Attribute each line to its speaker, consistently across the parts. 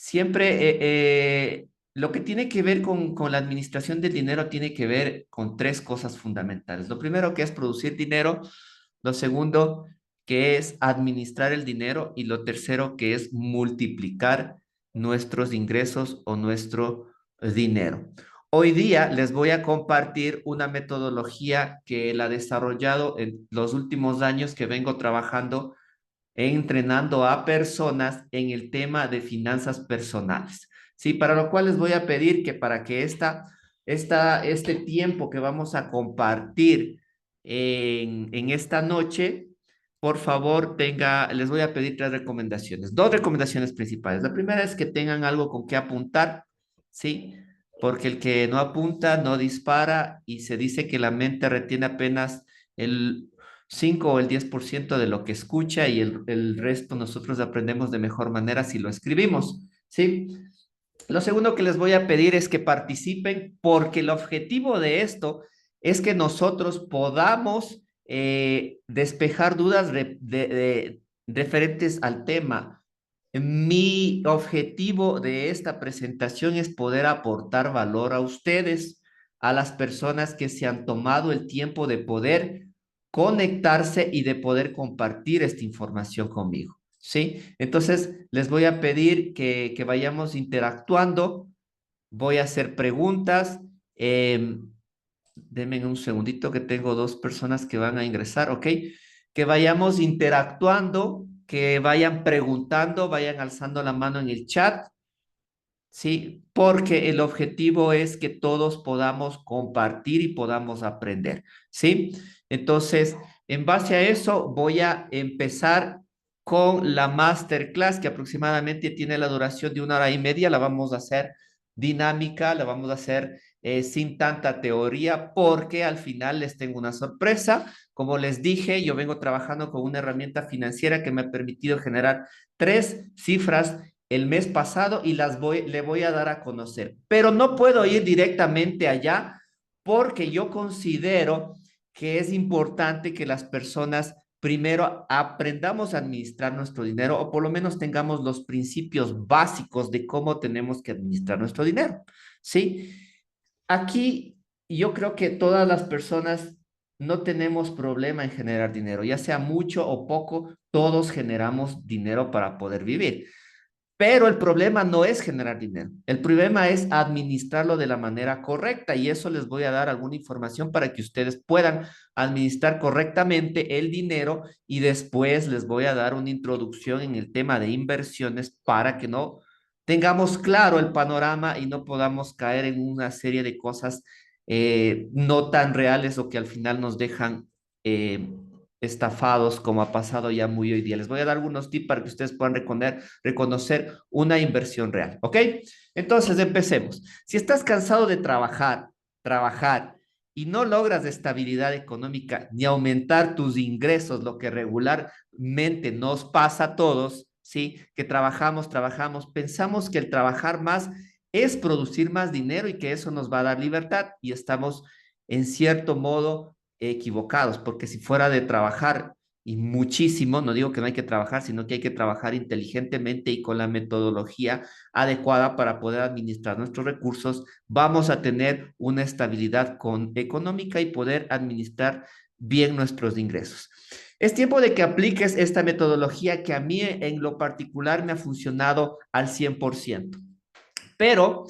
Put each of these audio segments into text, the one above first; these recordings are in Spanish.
Speaker 1: Siempre lo que tiene que ver con la administración del dinero tiene que ver con tres cosas fundamentales. Lo primero que es producir dinero, lo segundo que es administrar el dinero y lo tercero que es multiplicar nuestros ingresos o nuestro dinero. Hoy día les voy a compartir una metodología que la he desarrollado en los últimos años que vengo trabajando entrenando a personas en el tema de finanzas personales. Sí, para lo cual les voy a pedir que para que este tiempo que vamos a compartir en esta noche, por favor, les voy a pedir tres recomendaciones, dos recomendaciones principales. La primera es que tengan algo con que apuntar, ¿sí? Porque el que no apunta no dispara y se dice que la mente retiene apenas el 5 o el 10% de lo que escucha y el resto nosotros aprendemos de mejor manera si lo escribimos, ¿sí? Lo segundo que les voy a pedir es que participen porque el objetivo de esto es que nosotros podamos despejar dudas referentes al tema. Mi objetivo de esta presentación es poder aportar valor a ustedes, a las personas que se han tomado el tiempo de poder conectarse y de poder compartir esta información conmigo, ¿sí? Entonces, les voy a pedir que vayamos interactuando, voy a hacer preguntas. Denme un segundito que tengo dos personas que van a ingresar, ¿ok? Que vayamos interactuando, que vayan preguntando, vayan alzando la mano en el chat, ¿sí? Porque el objetivo es que todos podamos compartir y podamos aprender, ¿sí? Entonces, en base a eso, voy a empezar con la masterclass que aproximadamente tiene la duración de 1 hora y media. La vamos a hacer dinámica, la vamos a hacer sin tanta teoría, porque al final les tengo una sorpresa. Como les dije, yo vengo trabajando con una herramienta financiera que me ha permitido generar tres cifras el mes pasado y le voy a dar a conocer. Pero no puedo ir directamente allá porque yo considero que es importante que las personas primero aprendamos a administrar nuestro dinero o por lo menos tengamos los principios básicos de cómo tenemos que administrar nuestro dinero. ¿Sí? Aquí yo creo que todas las personas no tenemos problema en generar dinero, ya sea mucho o poco, todos generamos dinero para poder vivir. Pero el problema no es generar dinero, el problema es administrarlo de la manera correcta y eso les voy a dar alguna información para que ustedes puedan administrar correctamente el dinero y después les voy a dar una introducción en el tema de inversiones para que no tengamos claro el panorama y no podamos caer en una serie de cosas no tan reales o que al final nos dejan estafados como ha pasado ya muy hoy día. Les voy a dar algunos tips para que ustedes puedan reconocer una inversión real, ¿ok? Entonces, empecemos. Si estás cansado de trabajar y no logras estabilidad económica ni aumentar tus ingresos, lo que regularmente nos pasa a todos, ¿sí? Que trabajamos, pensamos que el trabajar más es producir más dinero y que eso nos va a dar libertad y estamos en cierto modo equivocados, porque si fuera de trabajar y muchísimo, no digo que no hay que trabajar, sino que hay que trabajar inteligentemente y con la metodología adecuada para poder administrar nuestros recursos, vamos a tener una estabilidad económica y poder administrar bien nuestros ingresos. Es tiempo de que apliques esta metodología que a mí en lo particular me ha funcionado al 100%. Pero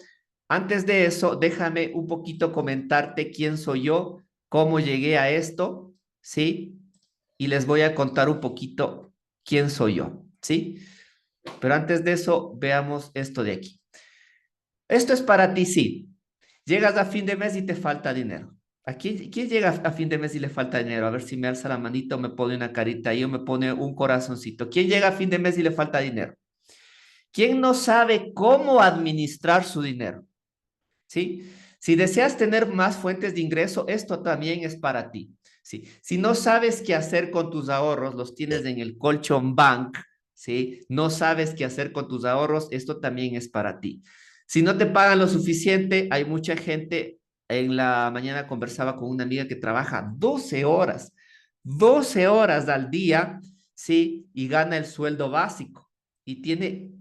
Speaker 1: antes de eso, déjame un poquito comentarte quién soy yo, cómo llegué a esto, ¿sí? Y les voy a contar un poquito quién soy yo, ¿sí? Pero antes de eso, veamos esto de aquí. Esto es para ti, sí. Llegas a fin de mes y te falta dinero. ¿Quién llega a fin de mes y le falta dinero? A ver si me alza la manita o me pone una carita ahí o me pone un corazoncito. ¿Quién llega a fin de mes y le falta dinero? ¿Quién no sabe cómo administrar su dinero? ¿Sí? Si deseas tener más fuentes de ingreso, esto también es para ti. ¿Sí? Si no sabes qué hacer con tus ahorros, los tienes en el colchón bank, ¿sí? No sabes qué hacer con tus ahorros, esto también es para ti. Si no te pagan lo suficiente, hay mucha gente, en la mañana conversaba con una amiga que trabaja 12 horas al día, ¿sí? Y gana el sueldo básico y tiene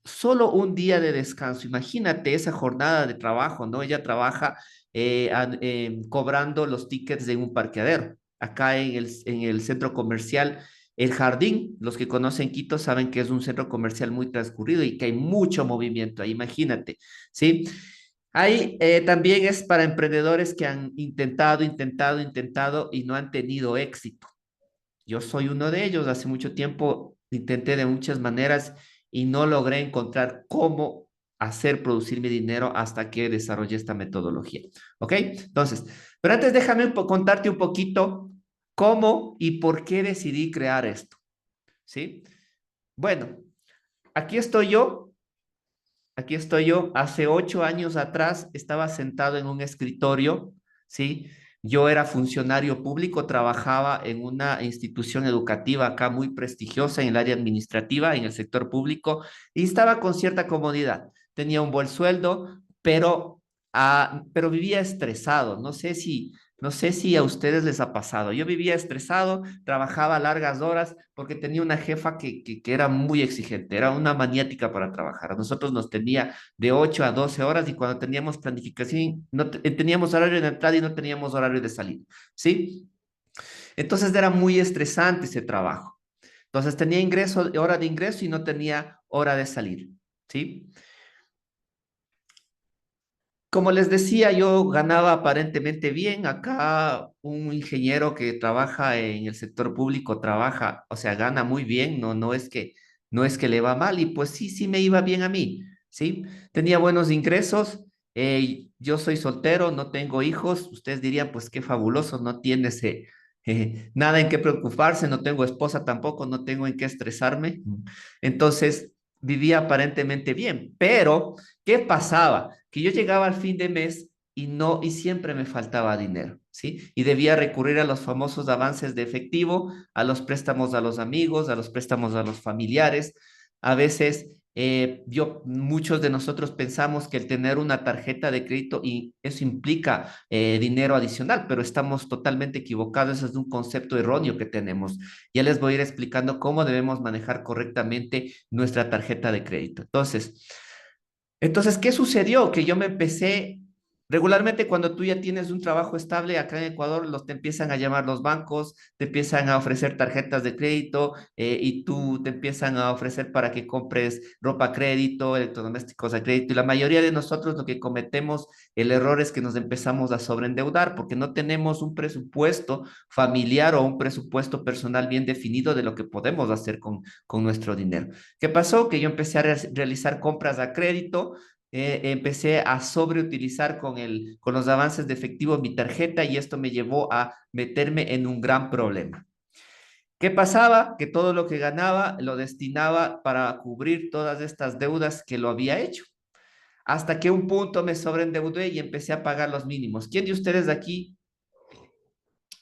Speaker 1: solo un día de descanso. Imagínate esa jornada de trabajo, ¿no? Ella trabaja cobrando los tickets de un parqueadero. Acá en el centro comercial El Jardín, los que conocen Quito saben que es un centro comercial muy transcurrido y que hay mucho movimiento ahí, imagínate, ¿sí? Ahí también es para emprendedores que han intentado y no han tenido éxito. Yo soy uno de ellos. Hace mucho tiempo intenté de muchas maneras y no logré encontrar cómo hacer producir mi dinero hasta que desarrollé esta metodología. ¿Ok? Entonces, pero antes déjame contarte un poquito cómo y por qué decidí crear esto. ¿Sí? Bueno, aquí estoy yo. Aquí estoy yo. Hace 8 años atrás estaba sentado en un escritorio, ¿sí? Yo era funcionario público, trabajaba en una institución educativa acá muy prestigiosa en el área administrativa, en el sector público, y estaba con cierta comodidad. Tenía un buen sueldo, pero vivía estresado. No sé si a ustedes les ha pasado. Yo vivía estresado, trabajaba largas horas porque tenía una jefa que era muy exigente, era una maniática para trabajar. A nosotros nos tenía de 8 a 12 horas y cuando teníamos planificación, no teníamos horario de entrada y no teníamos horario de salida, ¿sí? Entonces era muy estresante ese trabajo. Entonces tenía hora de ingreso y no tenía hora de salir, ¿sí? Como les decía, yo ganaba aparentemente bien. Acá un ingeniero que trabaja en el sector público trabaja, o sea, gana muy bien, no es que le va mal y pues sí, sí me iba bien a mí, ¿sí? Tenía buenos ingresos. Yo soy soltero, no tengo hijos. Ustedes dirían, pues qué fabuloso, no tienes nada en qué preocuparse, no tengo esposa tampoco, no tengo en qué estresarme. Entonces, vivía aparentemente bien, pero ¿qué pasaba? Que yo llegaba al fin de mes y siempre me faltaba dinero, ¿sí? Y debía recurrir a los famosos avances de efectivo, a los préstamos a los amigos, a los préstamos a los familiares. A veces muchos de nosotros pensamos que el tener una tarjeta de crédito y eso implica dinero adicional, pero estamos totalmente equivocados. Ese es un concepto erróneo que tenemos. Ya les voy a ir explicando cómo debemos manejar correctamente nuestra tarjeta de crédito. Entonces, ¿qué sucedió? Que yo me empecé, regularmente cuando tú ya tienes un trabajo estable acá en Ecuador, te empiezan a llamar los bancos, te empiezan a ofrecer tarjetas de crédito y tú te empiezan a ofrecer para que compres ropa a crédito, electrodomésticos a crédito. Y la mayoría de nosotros lo que cometemos, el error es que nos empezamos a sobreendeudar porque no tenemos un presupuesto familiar o un presupuesto personal bien definido de lo que podemos hacer con nuestro dinero. ¿Qué pasó? Que yo empecé a realizar compras a crédito, empecé a sobreutilizar con los avances de efectivo mi tarjeta y esto me llevó a meterme en un gran problema. ¿Qué pasaba? Que todo lo que ganaba lo destinaba para cubrir todas estas deudas que lo había hecho. Hasta que un punto me sobreendeudé y empecé a pagar los mínimos. ¿Quién de ustedes de aquí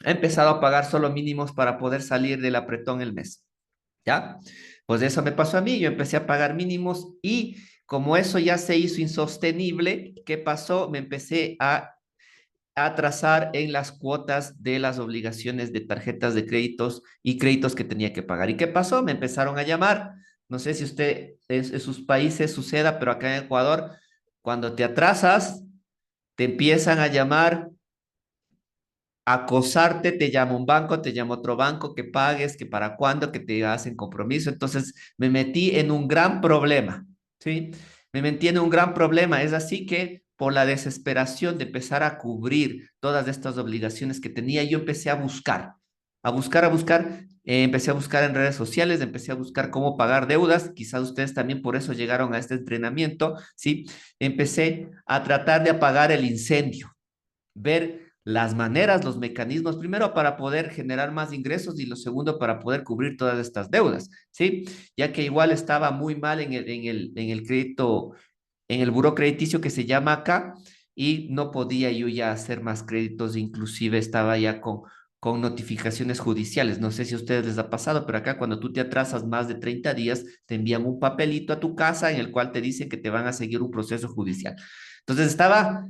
Speaker 1: ha empezado a pagar solo mínimos para poder salir del apretón el mes? ¿Ya? Pues eso me pasó a mí, yo empecé a pagar mínimos y como eso ya se hizo insostenible, ¿qué pasó? Me empecé a atrasar en las cuotas de las obligaciones de tarjetas de créditos y créditos que tenía que pagar. ¿Y qué pasó? Me empezaron a llamar. No sé si usted en sus países suceda, pero acá en Ecuador, cuando te atrasas, te empiezan a llamar acosarte, te llama un banco, te llama otro banco, que pagues, que para cuándo, que te hacen compromiso. Entonces me metí en un gran problema, ¿sí? Me metí en un gran problema. Es así que por la desesperación de empezar a cubrir todas estas obligaciones que tenía, yo empecé a buscar. Empecé a buscar en redes sociales, empecé a buscar cómo pagar deudas. Quizás ustedes también por eso llegaron a este entrenamiento, ¿sí? Empecé a tratar de apagar el incendio, ver las maneras, los mecanismos, primero para poder generar más ingresos y lo segundo para poder cubrir todas estas deudas, ¿sí? Ya que igual estaba muy mal en el crédito, en el buró crediticio que se llama acá y no podía yo ya hacer más créditos, inclusive estaba ya con notificaciones judiciales. No sé si a ustedes les ha pasado, pero acá cuando tú te atrasas más de 30 días, te envían un papelito a tu casa en el cual te dicen que te van a seguir un proceso judicial. Entonces estaba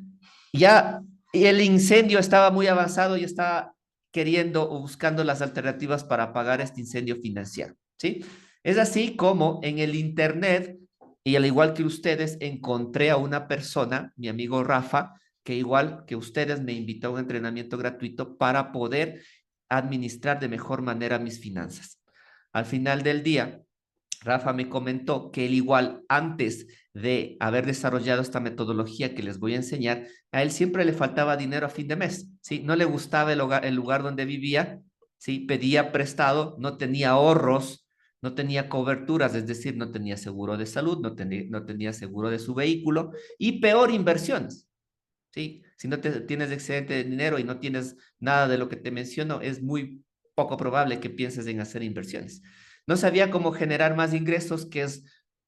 Speaker 1: ya, y el incendio estaba muy avanzado y estaba queriendo o buscando las alternativas para apagar este incendio financiero, ¿sí? Es así como en el Internet Y al igual que ustedes, encontré a una persona, mi amigo Rafa, que igual que ustedes me invitó a un entrenamiento gratuito para poder administrar de mejor manera mis finanzas. Al final del día, Rafa me comentó que él igual antes de haber desarrollado esta metodología que les voy a enseñar, a él siempre le faltaba dinero a fin de mes, ¿sí? No le gustaba el lugar donde vivía, ¿sí? Pedía prestado, no tenía ahorros, no tenía coberturas, es decir, no tenía seguro de salud, no tenía seguro de su vehículo y peor, inversiones, ¿sí? Si no tienes excedente de dinero y no tienes nada de lo que te menciono, es muy poco probable que pienses en hacer inversiones. No sabía cómo generar más ingresos, que es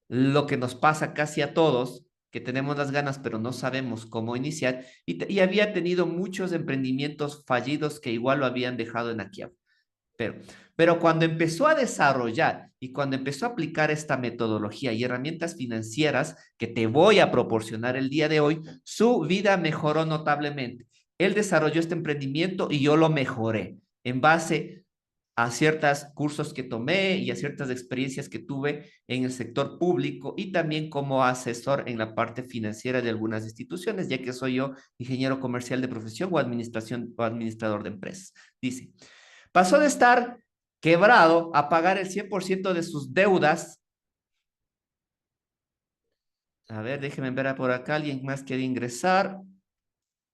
Speaker 1: lo que nos pasa casi a todos, que tenemos las ganas, pero no sabemos cómo iniciar, y había tenido muchos emprendimientos fallidos que igual lo habían dejado en aquí. Pero, pero cuando empezó a desarrollar y cuando empezó a aplicar esta metodología y herramientas financieras que te voy a proporcionar el día de hoy, su vida mejoró notablemente. Él desarrolló este emprendimiento y yo lo mejoré en base a ciertos cursos que tomé y a ciertas experiencias que tuve en el sector público y también como asesor en la parte financiera de algunas instituciones, ya que soy yo ingeniero comercial de profesión o administración o administrador de empresas. Dice, pasó de estar quebrado a pagar el 100% de sus deudas. A ver, déjenme ver por acá. ¿Alguien más quiere ingresar?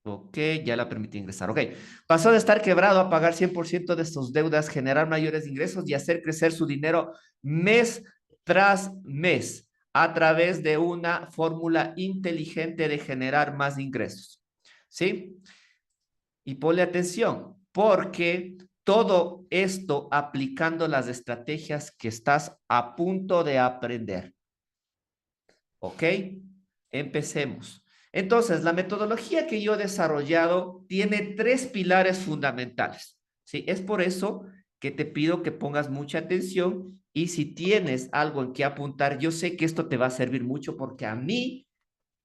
Speaker 1: Ok, ya la permití ingresar. Ok, pasó de estar quebrado a pagar 100% de sus deudas, generar mayores ingresos y hacer crecer su dinero mes tras mes a través de una fórmula inteligente de generar más ingresos. ¿Sí? Y ponle atención, porque todo esto aplicando las estrategias que estás a punto de aprender. ¿Ok? Empecemos. Entonces, la metodología que yo he desarrollado tiene tres pilares fundamentales. ¿Sí? Es por eso que te pido que pongas mucha atención y si tienes algo en que apuntar, yo sé que esto te va a servir mucho porque a mí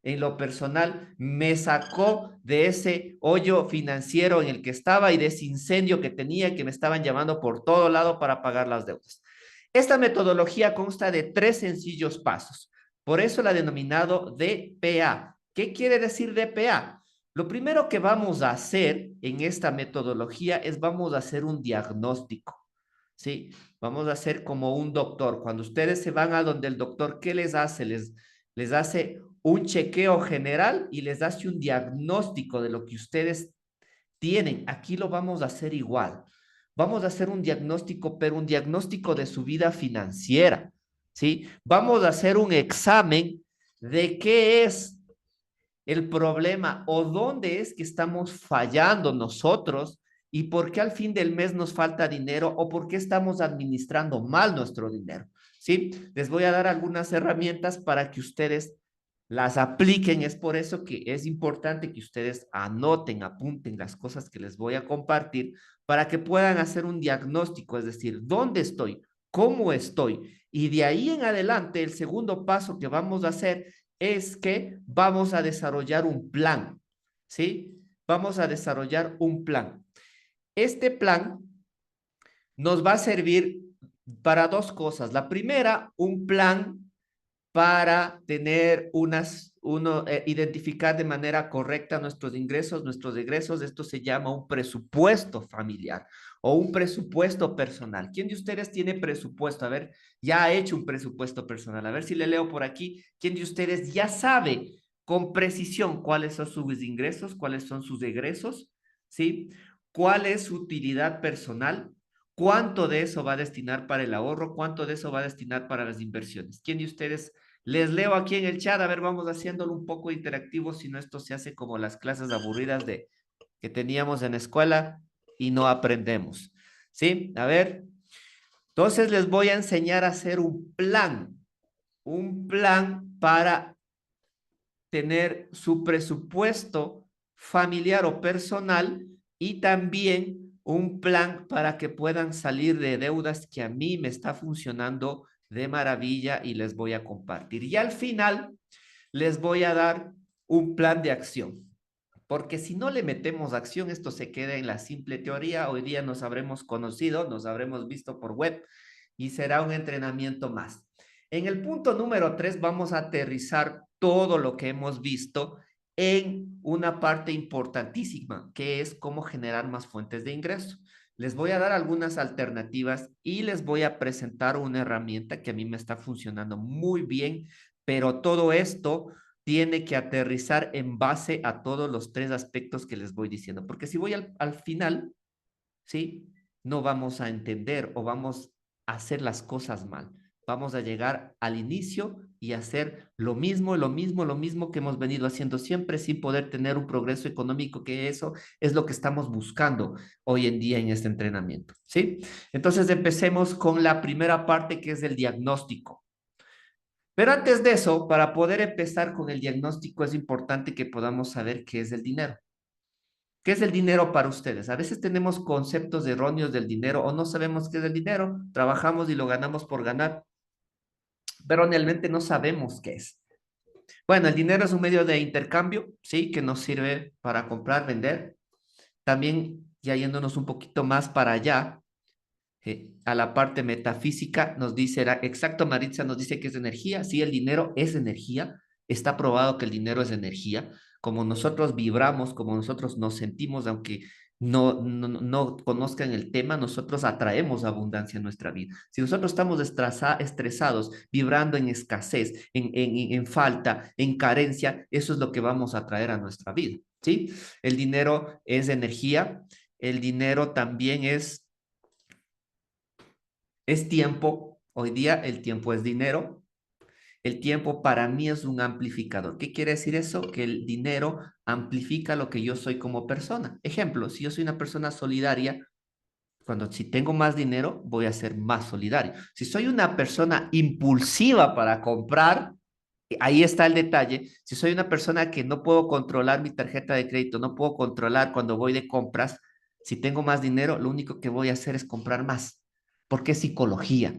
Speaker 1: en lo personal me sacó de ese hoyo financiero en el que estaba y de ese incendio que tenía que me estaban llamando por todo lado para pagar las deudas. Esta metodología consta de tres sencillos pasos. Por eso la he denominado DPA. ¿Qué quiere decir DPA? Lo primero que vamos a hacer en esta metodología es vamos a hacer un diagnóstico. ¿Sí? Vamos a hacer como un doctor. Cuando ustedes se van a donde el doctor, ¿qué les hace? Les hace un chequeo general y les hace un diagnóstico de lo que ustedes tienen. Aquí lo vamos a hacer igual. Vamos a hacer un diagnóstico, pero un diagnóstico de su vida financiera, ¿sí? Vamos a hacer un examen de qué es el problema o dónde es que estamos fallando nosotros y por qué al fin del mes nos falta dinero o por qué estamos administrando mal nuestro dinero, ¿sí? Les voy a dar algunas herramientas para que ustedes las apliquen. Es por eso que es importante que ustedes anoten, apunten las cosas que les voy a compartir para que puedan hacer un diagnóstico, es decir, ¿dónde estoy? ¿Cómo estoy? Y de ahí en adelante, el segundo paso que vamos a hacer es que vamos a desarrollar un plan, ¿sí? Vamos a desarrollar un plan. Este plan nos va a servir para dos cosas. La primera, un plan para tener identificar de manera correcta nuestros ingresos, nuestros egresos. Esto se llama un presupuesto familiar o un presupuesto personal. ¿Quién de ustedes tiene presupuesto? A ver, ya ha hecho un presupuesto personal. A ver si le leo por aquí. ¿Quién de ustedes ya sabe con precisión cuáles son sus ingresos, cuáles son sus egresos? ¿Sí? ¿Cuál es su utilidad personal? ¿Cuánto de eso va a destinar para el ahorro? ¿Cuánto de eso va a destinar para las inversiones? ¿Quién de ustedes les leo aquí en el chat? A ver, vamos haciéndolo un poco interactivo, si no esto se hace como las clases aburridas que teníamos en la escuela y no aprendemos. ¿Sí? A ver, entonces les voy a enseñar a hacer un plan para tener su presupuesto familiar o personal y también un plan para que puedan salir de deudas que a mí me está funcionando de maravilla y les voy a compartir. Y al final les voy a dar un plan de acción. Porque si no le metemos acción, esto se queda en la simple teoría. Hoy día nos habremos conocido, nos habremos visto por web y será un entrenamiento más. En el punto número 3 vamos a aterrizar todo lo que hemos visto en una parte importantísima, que es cómo generar más fuentes de ingreso. Les voy a dar algunas alternativas y les voy a presentar una herramienta que a mí me está funcionando muy bien, pero todo esto tiene que aterrizar en base a todos los tres aspectos que les voy diciendo, porque si voy al final, ¿sí? No vamos a entender o vamos a hacer las cosas mal. Vamos a llegar al inicio y hacer lo mismo que hemos venido haciendo siempre sin poder tener un progreso económico, que eso es lo que estamos buscando hoy en día en este entrenamiento, ¿sí? Entonces empecemos con la primera parte, que es el diagnóstico. Pero antes de eso, para poder empezar con el diagnóstico, es importante que podamos saber qué es el dinero. ¿Qué es el dinero para ustedes? A veces tenemos conceptos erróneos del dinero o no sabemos qué es el dinero, trabajamos y lo ganamos por ganar, pero realmente no sabemos qué es. Bueno, el dinero es un medio de intercambio, sí, que nos sirve para comprar, vender. También, ya yéndonos un poquito más para allá, a la parte metafísica, nos dice, exacto, Maritza nos dice que es energía. Sí, el dinero es energía. Está probado que el dinero es energía. Como nosotros vibramos, como nosotros nos sentimos, aunque no conozcan el tema, nosotros atraemos abundancia en nuestra vida. Si nosotros estamos estresados, vibrando en escasez, en falta, en carencia, eso es lo que vamos a traer a nuestra vida, ¿sí? El dinero es energía. El dinero también es tiempo. Hoy día el tiempo es dinero. El tiempo para mí es un amplificador. ¿Qué quiere decir eso? Que el dinero amplifica lo que yo soy como persona. Ejemplo, si yo soy una persona solidaria, si tengo más dinero, voy a ser más solidario. Si soy una persona impulsiva para comprar, ahí está el detalle. Si soy una persona que no puedo controlar mi tarjeta de crédito, no puedo controlar cuando voy de compras, si tengo más dinero, lo único que voy a hacer es comprar más, porque es psicología.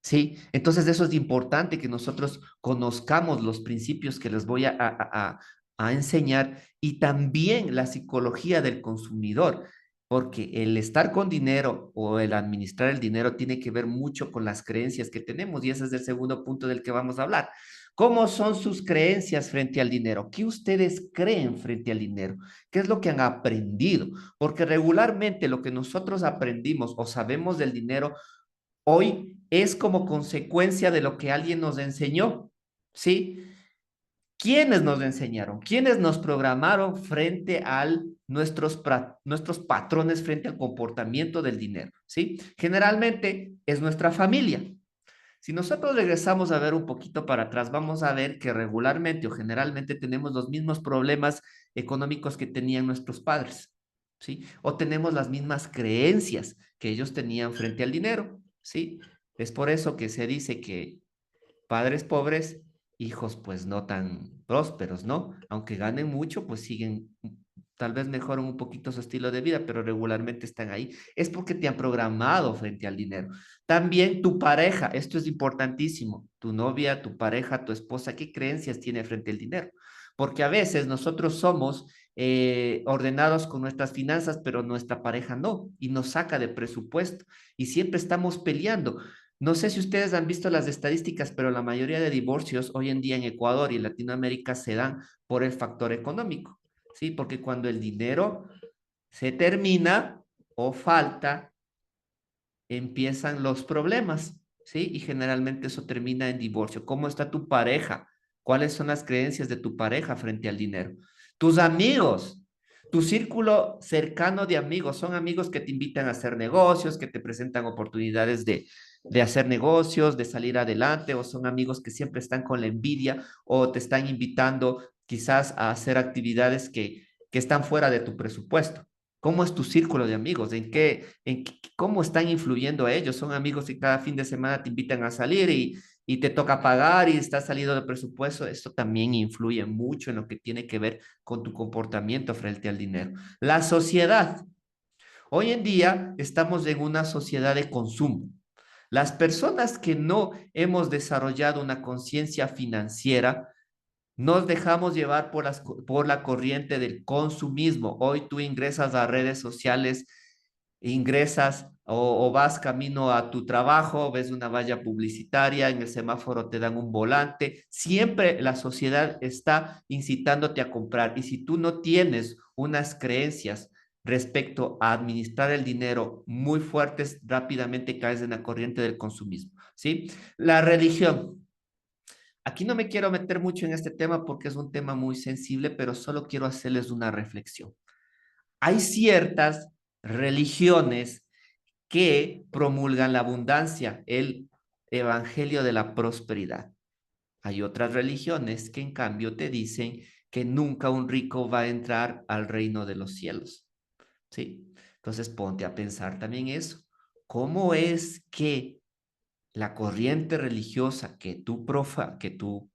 Speaker 1: ¿Sí? Entonces eso es importante que nosotros conozcamos los principios que les voy a enseñar y también la psicología del consumidor, porque el estar con dinero o el administrar el dinero tiene que ver mucho con las creencias que tenemos y ese es el segundo punto del que vamos a hablar. ¿Cómo son sus creencias frente al dinero? ¿Qué ustedes creen frente al dinero? ¿Qué es lo que han aprendido? Porque regularmente lo que nosotros aprendimos o sabemos del dinero hoy es como consecuencia de lo que alguien nos enseñó, ¿sí? ¿Quiénes nos enseñaron? ¿Quiénes nos programaron frente a nuestros patrones, frente al comportamiento del dinero? ¿Sí? Generalmente es nuestra familia. Si nosotros regresamos a ver un poquito para atrás, vamos a ver que regularmente o generalmente tenemos los mismos problemas económicos que tenían nuestros padres, ¿sí? O tenemos las mismas creencias que ellos tenían frente al dinero, ¿sí? Es por eso que se dice que padres pobres, hijos pues no tan prósperos, ¿no? Aunque ganen mucho, pues siguen, tal vez mejoran un poquito su estilo de vida, pero regularmente están ahí. Es porque te han programado frente al dinero. También tu pareja, esto es importantísimo, tu novia, tu pareja, tu esposa, ¿qué creencias tiene frente al dinero? Porque a veces nosotros somos ordenados con nuestras finanzas, pero nuestra pareja no, y nos saca de presupuesto, y siempre estamos peleando. No sé si ustedes han visto las estadísticas, pero la mayoría de divorcios hoy en día en Ecuador y en Latinoamérica se dan por el factor económico, ¿sí? Porque cuando el dinero se termina o falta, empiezan los problemas, ¿sí? Y generalmente eso termina en divorcio. ¿Cómo está tu pareja? ¿Cuáles son las creencias de tu pareja frente al dinero? Tus amigos, tu círculo cercano de amigos, son amigos que te invitan a hacer negocios, que te presentan oportunidades de hacer negocios, de salir adelante, o son amigos que siempre están con la envidia o te están invitando quizás a hacer actividades que están fuera de tu presupuesto. ¿Cómo es tu círculo de amigos? ¿Cómo están influyendo a ellos? Son amigos que cada fin de semana te invitan a salir y te toca pagar y estás salido de presupuesto. Esto también influye mucho en lo que tiene que ver con tu comportamiento frente al dinero. La sociedad. Hoy en día estamos en una sociedad de consumo. Las personas que no hemos desarrollado una conciencia financiera, nos dejamos llevar por la corriente del consumismo. Hoy tú ingresas a redes sociales ingresas o vas camino a tu trabajo, ves una valla publicitaria, en el semáforo te dan un volante, siempre la sociedad está incitándote a comprar y si tú no tienes unas creencias respecto a administrar el dinero muy fuertes, rápidamente caes en la corriente del consumismo, ¿sí? La religión. Aquí no me quiero meter mucho en este tema porque es un tema muy sensible, pero solo quiero hacerles una reflexión. Hay ciertas religiones que promulgan la abundancia, el evangelio de la prosperidad. Hay otras religiones que en cambio te dicen que nunca un rico va a entrar al reino de los cielos. ¿Sí? Entonces ponte a pensar también eso. ¿Cómo es que la corriente religiosa que tú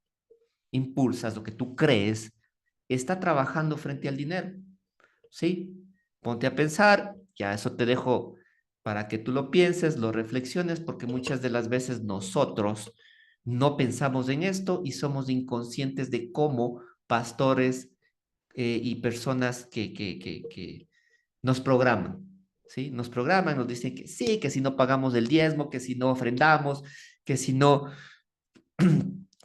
Speaker 1: impulsas, lo que tú crees, está trabajando frente al dinero? ¿Sí? Ponte a pensar, ya eso te dejo para que tú lo pienses, lo reflexiones, porque muchas de las veces nosotros no pensamos en esto y somos inconscientes de cómo pastores y personas que nos programan, ¿sí? Nos programan, nos dicen que sí, que si no pagamos el diezmo, que si no ofrendamos, que si no,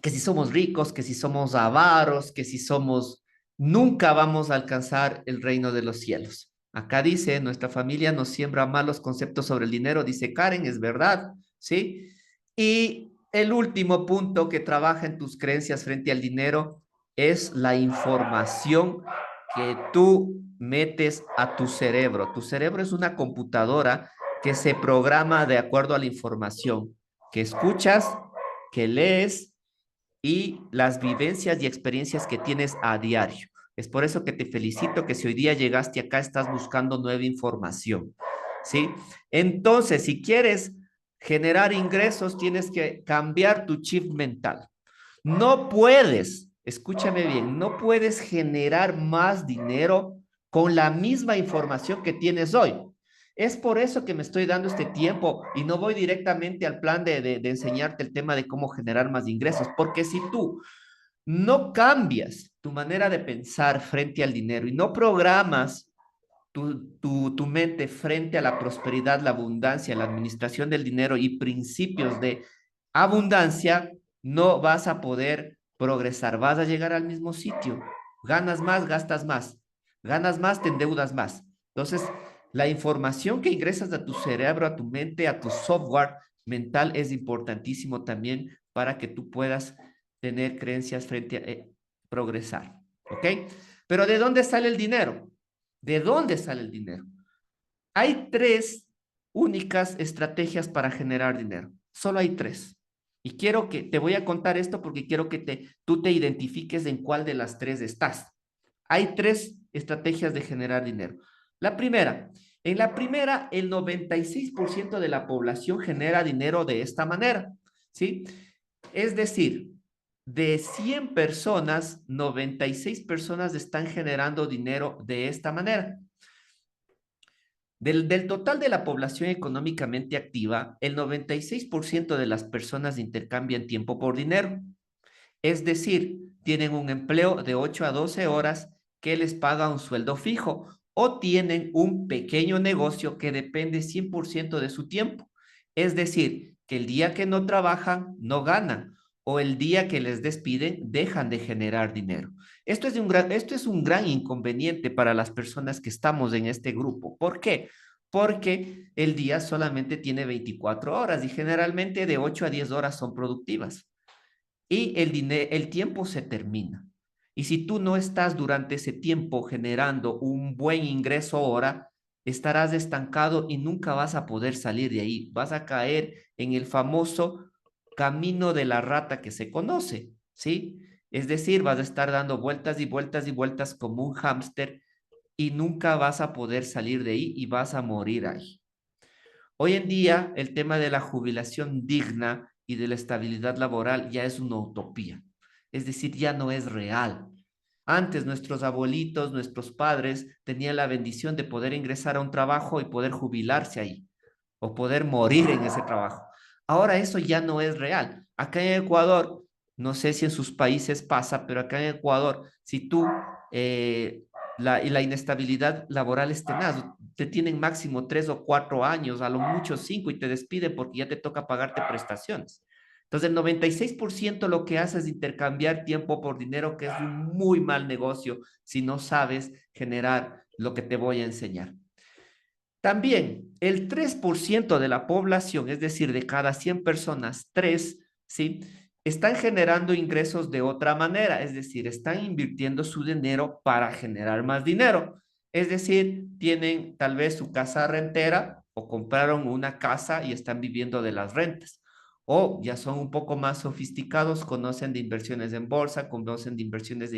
Speaker 1: que si somos ricos, que si somos avaros, que si somos, nunca vamos a alcanzar el reino de los cielos. Acá dice, nuestra familia nos siembra malos conceptos sobre el dinero, dice Karen, es verdad, ¿sí? Y el último punto que trabaja en tus creencias frente al dinero es la información que tú metes a tu cerebro. Tu cerebro es una computadora que se programa de acuerdo a la información que escuchas, que lees y las vivencias y experiencias que tienes a diario. Es por eso que te felicito que si hoy día llegaste acá estás buscando nueva información, ¿sí? Entonces, si quieres generar ingresos, tienes que cambiar tu chip mental. No puedes, escúchame bien, no puedes generar más dinero con la misma información que tienes hoy. Es por eso que me estoy dando este tiempo y no voy directamente al plan de enseñarte el tema de cómo generar más ingresos, porque si tú no cambias tu manera de pensar frente al dinero y no programas tu mente frente a la prosperidad, la abundancia, la administración del dinero y principios de abundancia, no vas a poder progresar, vas a llegar al mismo sitio. Ganas más, gastas más. Ganas más, te endeudas más. Entonces, la información que ingresas a tu cerebro, a tu mente, a tu software mental es importantísimo también para que tú puedas tener creencias frente a progresar. ¿Ok? Pero ¿de dónde sale el dinero? ¿De dónde sale el dinero? Hay tres únicas estrategias para generar dinero. Solo hay tres. Y quiero que te voy a contar esto porque quiero que tú te identifiques en cuál de las tres estás. Hay tres estrategias de generar dinero. La primera, en la primera, el 96% de la población genera dinero de esta manera, ¿sí? Es decir, de 100 personas, 96 personas están generando dinero de esta manera. Del total de la población económicamente activa, el 96% de las personas intercambian tiempo por dinero. Es decir, tienen un empleo de 8 a 12 horas que les paga un sueldo fijo o tienen un pequeño negocio que depende 100% de su tiempo. Es decir, que el día que no trabajan, no ganan o el día que les despiden, dejan de generar dinero. Esto es un gran inconveniente para las personas que estamos en este grupo. ¿Por qué? Porque el día solamente tiene 24 horas y generalmente de 8 a 10 horas son productivas y el tiempo se termina. Y si tú no estás durante ese tiempo generando un buen ingreso ahora, estarás estancado y nunca vas a poder salir de ahí. Vas a caer en el famoso camino de la rata que se conoce, ¿sí? Es decir, vas a estar dando vueltas y vueltas y vueltas como un hámster y nunca vas a poder salir de ahí y vas a morir ahí. Hoy en día, el tema de la jubilación digna y de la estabilidad laboral ya es una utopía. Es decir, ya no es real. Antes nuestros abuelitos, nuestros padres tenían la bendición de poder ingresar a un trabajo y poder jubilarse ahí o poder morir en ese trabajo. Ahora eso ya no es real. Acá en Ecuador, no sé si en sus países pasa, pero acá en Ecuador, si tú, la inestabilidad laboral es tenaz. te tienen máximo 3 o 4 años, a lo mucho 5, y te despiden porque ya te toca pagarte prestaciones. Entonces, el 96% lo que hace es intercambiar tiempo por dinero, que es un muy mal negocio si no sabes generar lo que te voy a enseñar. También el 3% de la población, es decir, de cada 100 personas, 3, ¿sí? Están generando ingresos de otra manera, es decir, están invirtiendo su dinero para generar más dinero. Es decir, tienen tal vez su casa rentera o compraron una casa y están viviendo de las rentas. O ya son un poco más sofisticados, conocen de inversiones en bolsa, conocen de inversiones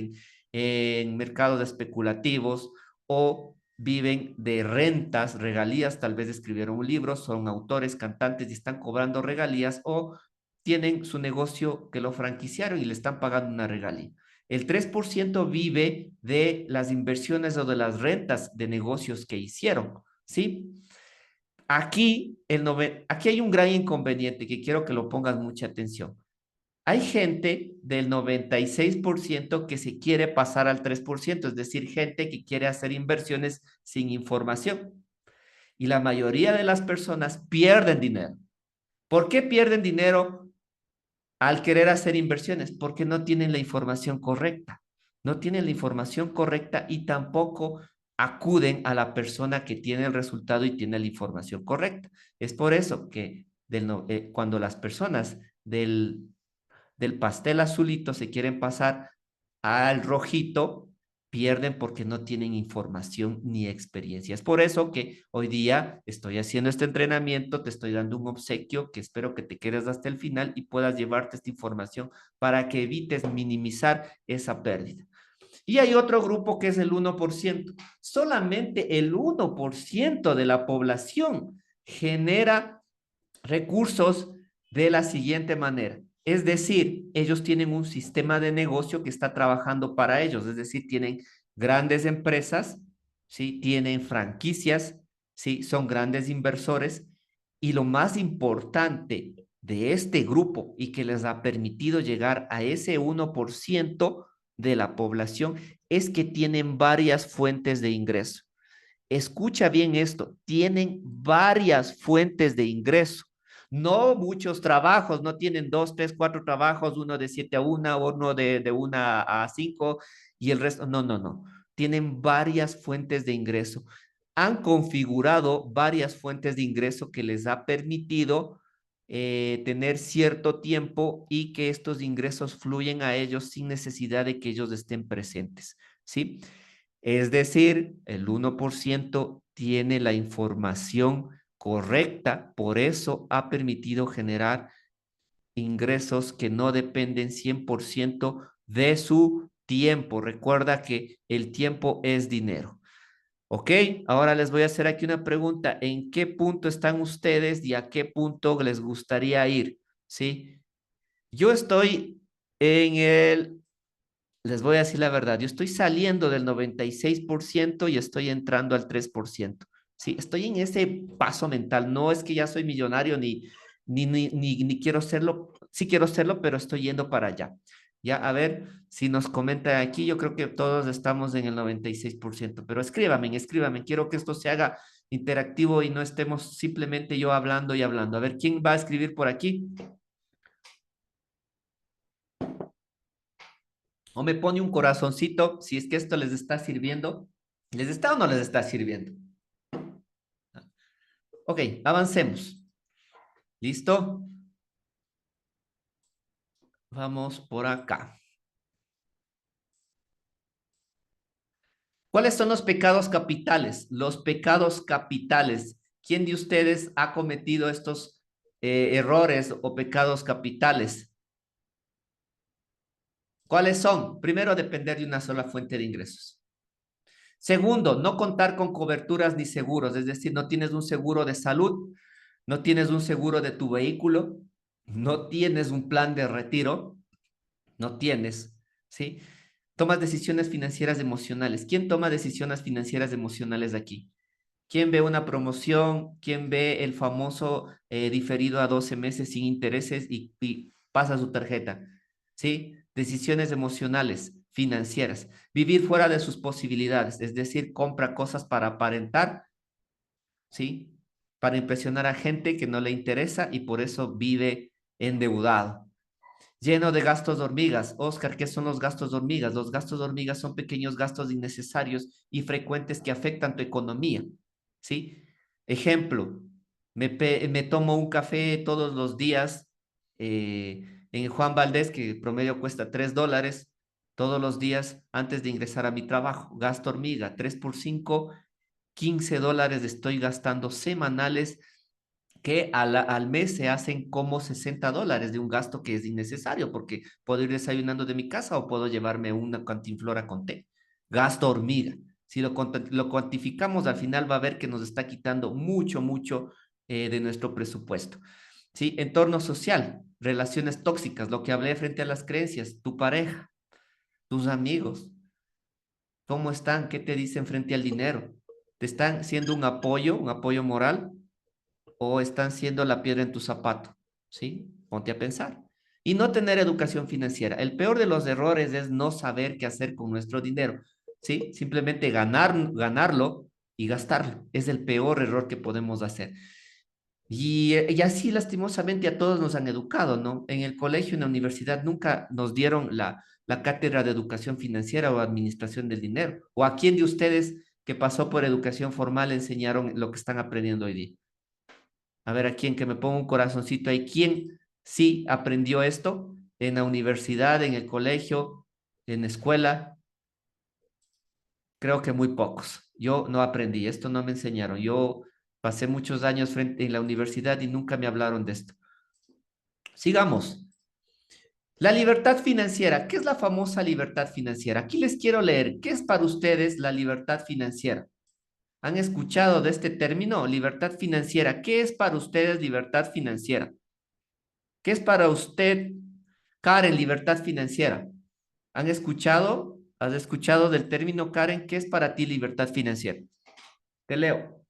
Speaker 1: en mercados especulativos, o viven de rentas, regalías, tal vez escribieron un libro, son autores, cantantes y están cobrando regalías, o tienen su negocio que lo franquiciaron y le están pagando una regalía. El 3% vive de las inversiones o de las rentas de negocios que hicieron, ¿sí? Aquí hay un gran inconveniente que quiero que lo pongas mucha atención. Hay gente del 96% que se quiere pasar al 3%, es decir, gente que quiere hacer inversiones sin información. Y la mayoría de las personas pierden dinero. ¿Por qué pierden dinero al querer hacer inversiones? Porque no tienen la información correcta. No tienen la información correcta y tampoco acuden a la persona que tiene el resultado y tiene la información correcta. Es por eso que cuando las personas del pastel azulito se quieren pasar al rojito, pierden porque no tienen información ni experiencia. Es por eso que hoy día estoy haciendo este entrenamiento, te estoy dando un obsequio que espero que te quedes hasta el final y puedas llevarte esta información para que evites minimizar esa pérdida. Y hay otro grupo que es el 1%. Solamente el 1% de la población genera recursos de la siguiente manera. Es decir, ellos tienen un sistema de negocio que está trabajando para ellos, es decir, tienen grandes empresas, ¿sí? Tienen franquicias, ¿sí? Son grandes inversores, y lo más importante de este grupo y que les ha permitido llegar a ese 1% de la población es que tienen varias fuentes de ingreso. Escucha bien esto, tienen varias fuentes de ingreso, no muchos trabajos, no tienen 2, 3, 4 trabajos, uno de 7 a 1, uno de 1 a 5 y el resto, no, no, no, tienen varias fuentes de ingreso. Han configurado varias fuentes de ingreso que les ha permitido tener cierto tiempo y que estos ingresos fluyen a ellos sin necesidad de que ellos estén presentes, ¿sí? Es decir, el 1% tiene la información correcta, por eso ha permitido generar ingresos que no dependen 100% de su tiempo. Recuerda que el tiempo es dinero. ¿Ok? Ahora les voy a hacer aquí una pregunta. ¿En qué punto están ustedes y a qué punto les gustaría ir? ¿Sí? Yo estoy en les voy a decir la verdad, yo estoy saliendo del 96% y estoy entrando al 3%. Sí, estoy en ese paso mental. No es que ya soy millonario ni quiero serlo. Sí quiero serlo, pero estoy yendo para allá. Ya, a ver si nos comenta aquí. Yo creo que todos estamos en el 96%, pero escríbame. Quiero que esto se haga interactivo y no estemos simplemente yo hablando y hablando. A ver, ¿quién va a escribir por aquí? O me pone un corazoncito si es que esto les está sirviendo. ¿Les está o no les está sirviendo? Ok, avancemos. ¿Listo? Vamos por acá. ¿Cuáles son los pecados capitales? Los pecados capitales. ¿Quién de ustedes ha cometido estos errores o pecados capitales? ¿Cuáles son? Primero, depender de una sola fuente de ingresos. Segundo, no contar con coberturas ni seguros, es decir, no tienes un seguro de salud, no tienes un seguro de tu vehículo, no tienes un plan de retiro, no tienes, ¿sí? Tomas decisiones financieras emocionales. ¿Quién toma decisiones financieras emocionales de aquí? ¿Quién ve una promoción? ¿Quién ve el famoso diferido a 12 meses sin intereses y pasa su tarjeta? ¿Sí? Decisiones emocionales, financieras. Vivir fuera de sus posibilidades, es decir, compra cosas para aparentar ¿sí? Para impresionar a gente que no le interesa y por eso vive endeudado. Lleno de gastos de hormigas. Oscar, ¿qué son los gastos de hormigas? Los gastos de hormigas son pequeños gastos innecesarios y frecuentes que afectan tu economía, ¿sí? Ejemplo, me tomo un café todos los días en Juan Valdés, que promedio cuesta $3 todos los días antes de ingresar a mi trabajo. Gasto hormiga, 3 por 5, $15 estoy gastando semanales que al mes se hacen como $60 de un gasto que es innecesario porque puedo ir desayunando de mi casa o puedo llevarme una cantinflora con té. Gasto hormiga. Si lo cuantificamos, al final va a ver que nos está quitando mucho, mucho de nuestro presupuesto. ¿Sí? Entorno social, relaciones tóxicas, lo que hablé frente a las creencias, tu pareja, tus amigos, ¿cómo están? ¿Qué te dicen frente al dinero? ¿Te están siendo un apoyo moral? ¿O están siendo la piedra en tu zapato? ¿Sí? Ponte a pensar. Y no tener educación financiera. El peor de los errores es no saber qué hacer con nuestro dinero. ¿Sí? Simplemente ganarlo y gastarlo. Es el peor error que podemos hacer. Y así lastimosamente a todos nos han educado, ¿no? En el colegio, en la universidad, nunca nos dieron la cátedra de educación financiera o administración del dinero. ¿O a quién de ustedes que pasó por educación formal enseñaron lo que están aprendiendo hoy día? A ver, a quién que me ponga un corazoncito ahí. ¿Quién sí aprendió esto en la universidad, en el colegio, en la escuela? Creo que muy pocos. Yo no aprendí, esto no me enseñaron. Yo pasé muchos años frente en la universidad y nunca me hablaron de esto. Sigamos. La libertad financiera. ¿Qué es la famosa libertad financiera? Aquí les quiero leer. ¿Qué es para ustedes la libertad financiera? ¿Han escuchado de este término, libertad financiera? ¿Qué es para ustedes libertad financiera? ¿Qué es para usted, Karen, libertad financiera? ¿Han escuchado? ¿Has escuchado del término, Karen? ¿Qué es para ti libertad financiera? Te leo.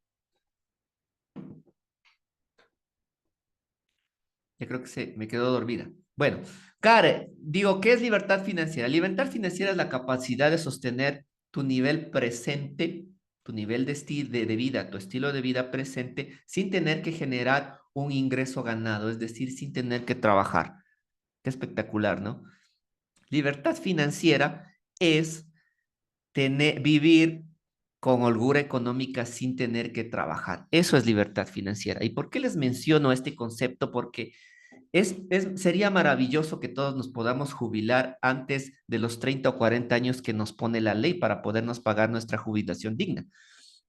Speaker 1: Ya creo que me quedó dormida. Bueno, Karen, digo, ¿qué es libertad financiera? Libertad financiera es la capacidad de sostener tu nivel presente, tu nivel de vida, tu estilo de vida presente, sin tener que generar un ingreso ganado, es decir, sin tener que trabajar. Qué espectacular, ¿no? Libertad financiera es vivir con holgura económica sin tener que trabajar. Eso es libertad financiera. ¿Y por qué les menciono este concepto? Porque sería maravilloso que todos nos podamos jubilar antes de los 30 o 40 años que nos pone la ley para podernos pagar nuestra jubilación digna.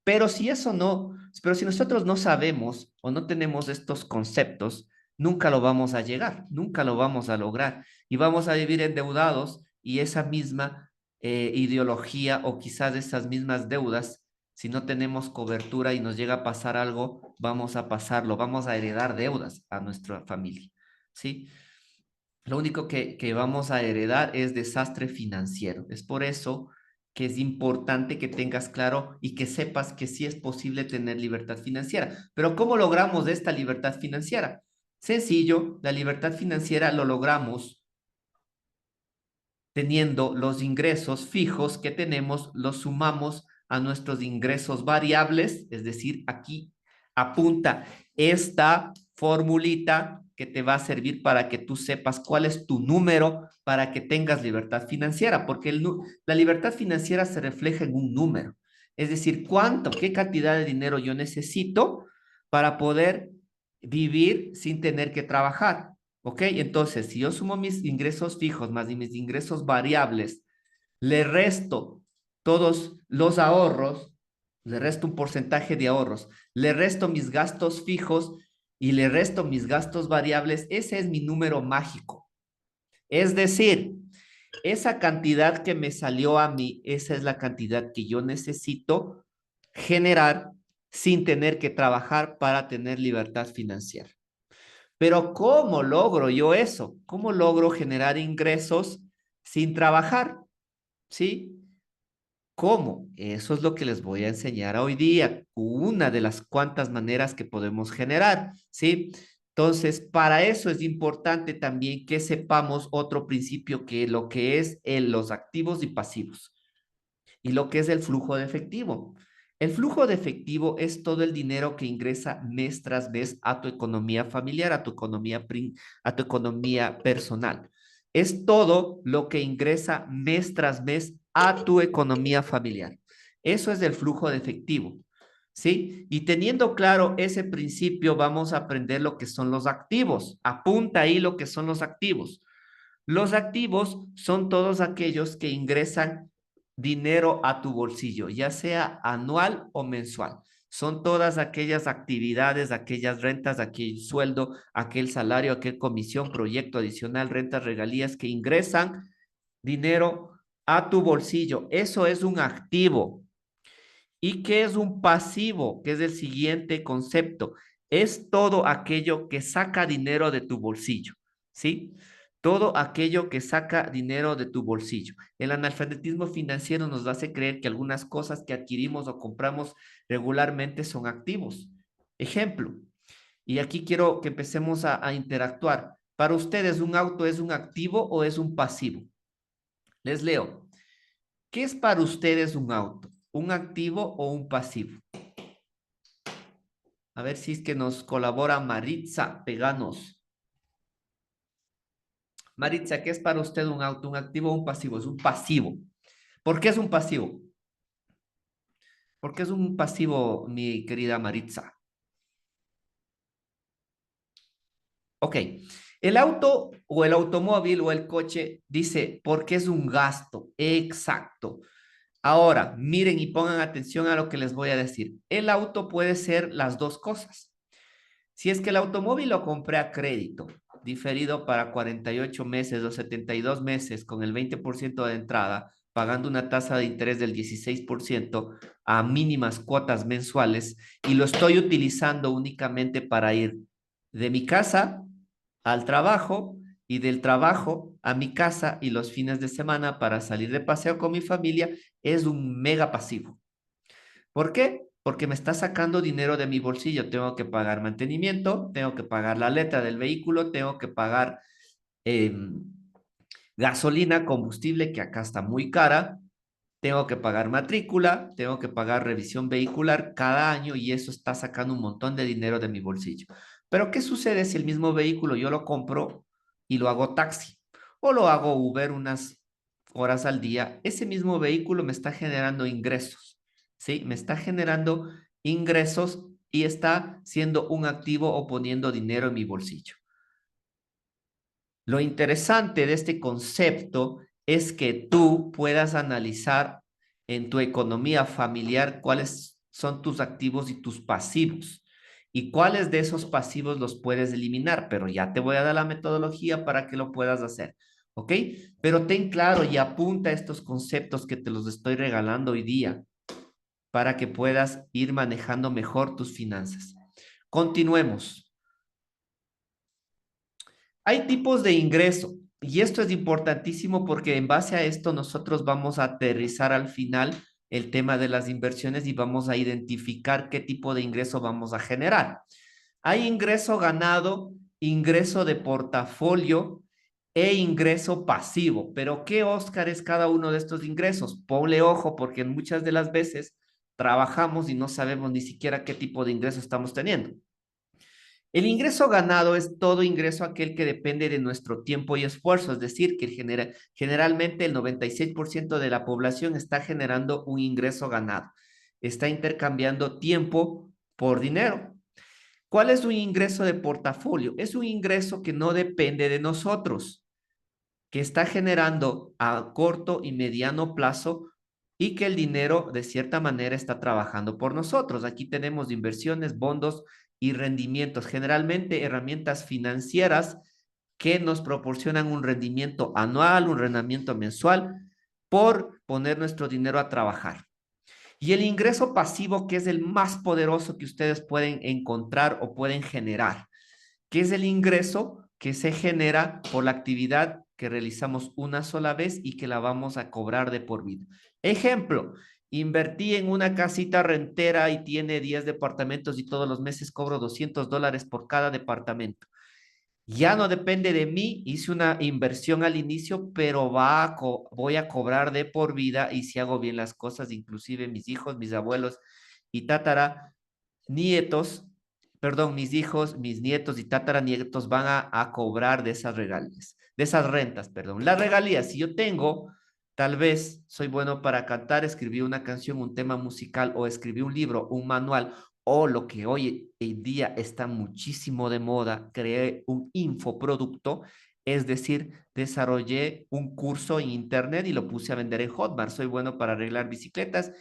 Speaker 1: Pero si nosotros no sabemos o no tenemos estos conceptos, nunca lo vamos a llegar, nunca lo vamos a lograr y vamos a vivir endeudados y esa misma ideología o quizás esas mismas deudas, si no tenemos cobertura y nos llega a pasar algo, vamos a pasarlo, vamos a heredar deudas a nuestra familia, ¿sí? Lo único que vamos a heredar es desastre financiero. Es por eso que es importante que tengas claro y que sepas que sí es posible tener libertad financiera. Pero ¿cómo logramos esta libertad financiera? Sencillo, la libertad financiera lo logramos teniendo los ingresos fijos que tenemos, los sumamos a nuestros ingresos variables, es decir, aquí apunta esta formulita que te va a servir para que tú sepas cuál es tu número para que tengas libertad financiera, porque la libertad financiera se refleja en un número, es decir, qué cantidad de dinero yo necesito para poder vivir sin tener que trabajar. ¿Ok? Entonces, si yo sumo mis ingresos fijos más mis ingresos variables, le resto todos los ahorros, le resto un porcentaje de ahorros, le resto mis gastos fijos y le resto mis gastos variables, ese es mi número mágico. Es decir, esa cantidad que me salió a mí, esa es la cantidad que yo necesito generar sin tener que trabajar para tener libertad financiera. Pero ¿cómo logro yo eso? ¿Cómo logro generar ingresos sin trabajar? ¿Sí? ¿Cómo? Eso es lo que les voy a enseñar hoy día, una de las cuantas maneras que podemos generar, ¿sí? Entonces, para eso es importante también que sepamos otro principio que lo que es los activos y pasivos y lo que es el flujo de efectivo. El flujo de efectivo es todo el dinero que ingresa mes tras mes a tu economía familiar, a tu economía personal. Es todo lo que ingresa mes tras mes a tu economía familiar. Eso es el flujo de efectivo, ¿sí? Y teniendo claro ese principio, vamos a aprender lo que son los activos. Apunta ahí lo que son los activos. Los activos son todos aquellos que ingresan dinero a tu bolsillo, ya sea anual o mensual. Son todas aquellas actividades, aquellas rentas, aquel sueldo, aquel salario, aquel comisión, proyecto adicional, rentas, regalías que ingresan dinero a tu bolsillo. Eso es un activo. ¿Y qué es un pasivo? Que es el siguiente concepto. Es todo aquello que saca dinero de tu bolsillo, ¿sí? Todo aquello que saca dinero de tu bolsillo. El analfabetismo financiero nos hace creer que algunas cosas que adquirimos o compramos regularmente son activos. Ejemplo, y aquí quiero que empecemos a interactuar. Para ustedes, ¿un auto es un activo o es un pasivo? Les leo. ¿Qué es para ustedes un auto? ¿Un activo o un pasivo? A ver si es que nos colabora Maritza Peganos. Maritza, ¿qué es para usted un auto? ¿Un activo o un pasivo? Es un pasivo. ¿Por qué es un pasivo? ¿Por qué es un pasivo, mi querida Maritza? Ok. El auto o el automóvil o el coche dice, porque es un gasto. Exacto. Ahora, miren y pongan atención a lo que les voy a decir. El auto puede ser las dos cosas. Si es que el automóvil lo compré a crédito, diferido para 48 meses o 72 meses con el 20% de entrada, pagando una tasa de interés del 16% a mínimas cuotas mensuales y lo estoy utilizando únicamente para ir de mi casa al trabajo y del trabajo a mi casa y los fines de semana para salir de paseo con mi familia, es un mega pasivo. ¿Por qué? Porque me está sacando dinero de mi bolsillo. Tengo que pagar mantenimiento, tengo que pagar la letra del vehículo, tengo que pagar eh, gasolina, combustible, que acá está muy cara, tengo que pagar matrícula, tengo que pagar revisión vehicular cada año y eso está sacando un montón de dinero de mi bolsillo. Pero ¿qué sucede si el mismo vehículo yo lo compro y lo hago taxi o lo hago Uber unas horas al día? Ese mismo vehículo me está generando ingresos, ¿sí? Me está generando ingresos y está siendo un activo o poniendo dinero en mi bolsillo. Lo interesante de este concepto es que tú puedas analizar en tu economía familiar cuáles son tus activos y tus pasivos y cuáles de esos pasivos los puedes eliminar, pero ya te voy a dar la metodología para que lo puedas hacer, ¿ok? Pero ten claro y apunta estos conceptos que te los estoy regalando hoy día para que puedas ir manejando mejor tus finanzas. Continuemos. Hay tipos de ingreso y esto es importantísimo porque en base a esto nosotros vamos a aterrizar al final el tema de las inversiones y vamos a identificar qué tipo de ingreso vamos a generar. Hay ingreso ganado, ingreso de portafolio e ingreso pasivo. Pero ¿qué, Oscar, es cada uno de estos ingresos? Ponle ojo porque muchas de las veces trabajamos y no sabemos ni siquiera qué tipo de ingreso estamos teniendo. El ingreso ganado es todo ingreso aquel que depende de nuestro tiempo y esfuerzo, es decir, que generalmente el 96% de la población está generando un ingreso ganado, está intercambiando tiempo por dinero. ¿Cuál es un ingreso de portafolio? Es un ingreso que no depende de nosotros, que está generando a corto y mediano plazo y que el dinero de cierta manera está trabajando por nosotros. Aquí tenemos inversiones, bondos y rendimientos, generalmente herramientas financieras que nos proporcionan un rendimiento anual, un rendimiento mensual por poner nuestro dinero a trabajar. Y el ingreso pasivo, que es el más poderoso que ustedes pueden encontrar o pueden generar, que es el ingreso que se genera por la actividad que realizamos una sola vez y que la vamos a cobrar de por vida. Ejemplo, invertí en una casita rentera y tiene 10 departamentos y todos los meses cobro $200 por cada departamento. Ya no depende de mí, hice una inversión al inicio, pero voy a cobrar de por vida y si hago bien las cosas, inclusive mis hijos, mis abuelos y tataranietos, perdón, mis hijos, mis nietos y tataranietos van a cobrar de esas regalías, de esas rentas, perdón. Las regalías, si yo tengo, tal vez soy bueno para cantar, escribí una canción, un tema musical o escribí un libro, un manual o lo que hoy en día está muchísimo de moda, creé un infoproducto, es decir, desarrollé un curso en internet y lo puse a vender en Hotmart. Soy bueno para arreglar bicicletas.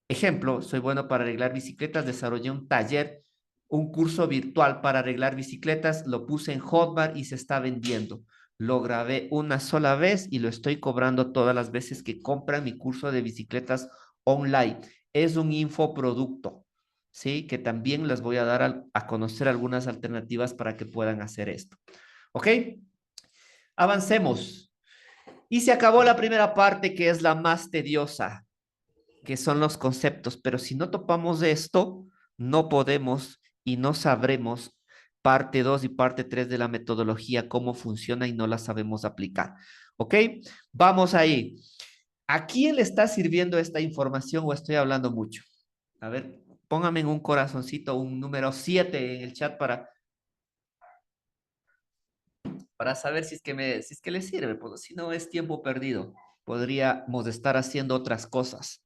Speaker 1: Ejemplo, soy bueno para arreglar bicicletas, desarrollé un taller, un curso virtual para arreglar bicicletas, lo puse en Hotmart y se está vendiendo. Lo grabé una sola vez y lo estoy cobrando todas las veces que compran mi curso de bicicletas online. Es un infoproducto, ¿sí? Que también les voy a dar a conocer algunas alternativas para que puedan hacer esto. ¿Ok? Avancemos. Y se acabó la primera parte, que es la más tediosa, que son los conceptos, pero si no topamos esto, no podemos y no sabremos parte 2 y parte 3 de la metodología, cómo funciona y no la sabemos aplicar. ¿Ok? Vamos ahí. ¿A quién le está sirviendo esta información o estoy hablando mucho? A ver, póngame en un corazoncito un número 7 en el chat para saber si es que si es que le sirve, porque si no es tiempo perdido. Podríamos estar haciendo otras cosas.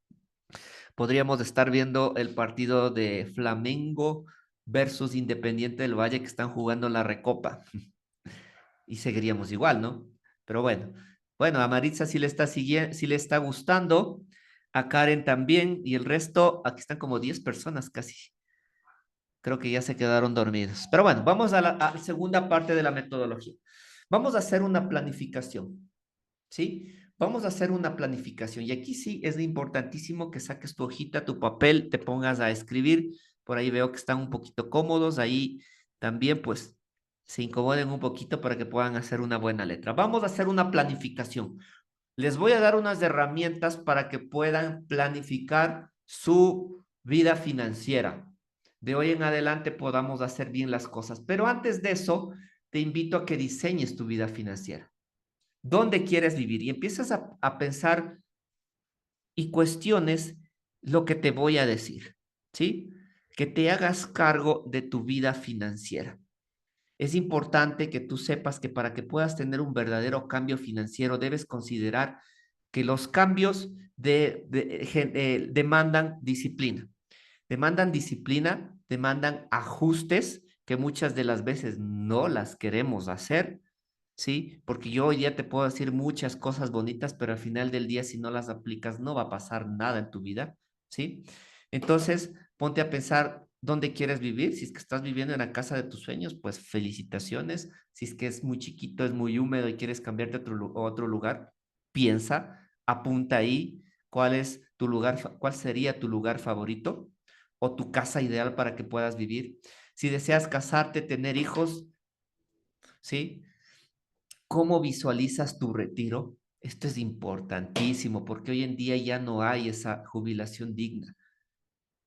Speaker 1: Podríamos estar viendo el partido de Flamengo versus Independiente del Valle que están jugando la Recopa y seguiríamos igual, ¿no? Pero bueno, a Maritza sí le está siguiendo, sí le está gustando, a Karen también y el resto, aquí están como 10 personas casi. Creo que ya se quedaron dormidos. Pero bueno, vamos a la segunda parte de la metodología. Vamos a hacer una planificación. ¿Sí? Vamos a hacer una planificación y aquí sí es importantísimo que saques tu hojita, tu papel, te pongas a escribir. Por ahí veo que están un poquito cómodos, ahí también pues se incomoden un poquito para que puedan hacer una buena letra. Vamos a hacer una planificación. Les voy a dar unas herramientas para que puedan planificar su vida financiera. De hoy en adelante podamos hacer bien las cosas. Pero antes de eso, te invito a que diseñes tu vida financiera. ¿Dónde quieres vivir? Y empiezas a pensar y cuestiones lo que te voy a decir, ¿sí? Que te hagas cargo de tu vida financiera. Es importante que tú sepas que para que puedas tener un verdadero cambio financiero debes considerar que los cambios demandan disciplina. Demandan disciplina, demandan ajustes que muchas de las veces no las queremos hacer, ¿sí? Porque yo hoy día te puedo decir muchas cosas bonitas, pero al final del día, si no las aplicas, no va a pasar nada en tu vida, ¿sí? Entonces, ponte a pensar dónde quieres vivir. Si es que estás viviendo en la casa de tus sueños, pues felicitaciones. Si es que es muy chiquito, es muy húmedo y quieres cambiarte a otro lugar, piensa, apunta ahí cuál es tu lugar, cuál sería tu lugar favorito o tu casa ideal para que puedas vivir. Si deseas casarte, tener hijos, ¿sí? ¿Cómo visualizas tu retiro? Esto es importantísimo porque hoy en día ya no hay esa jubilación digna.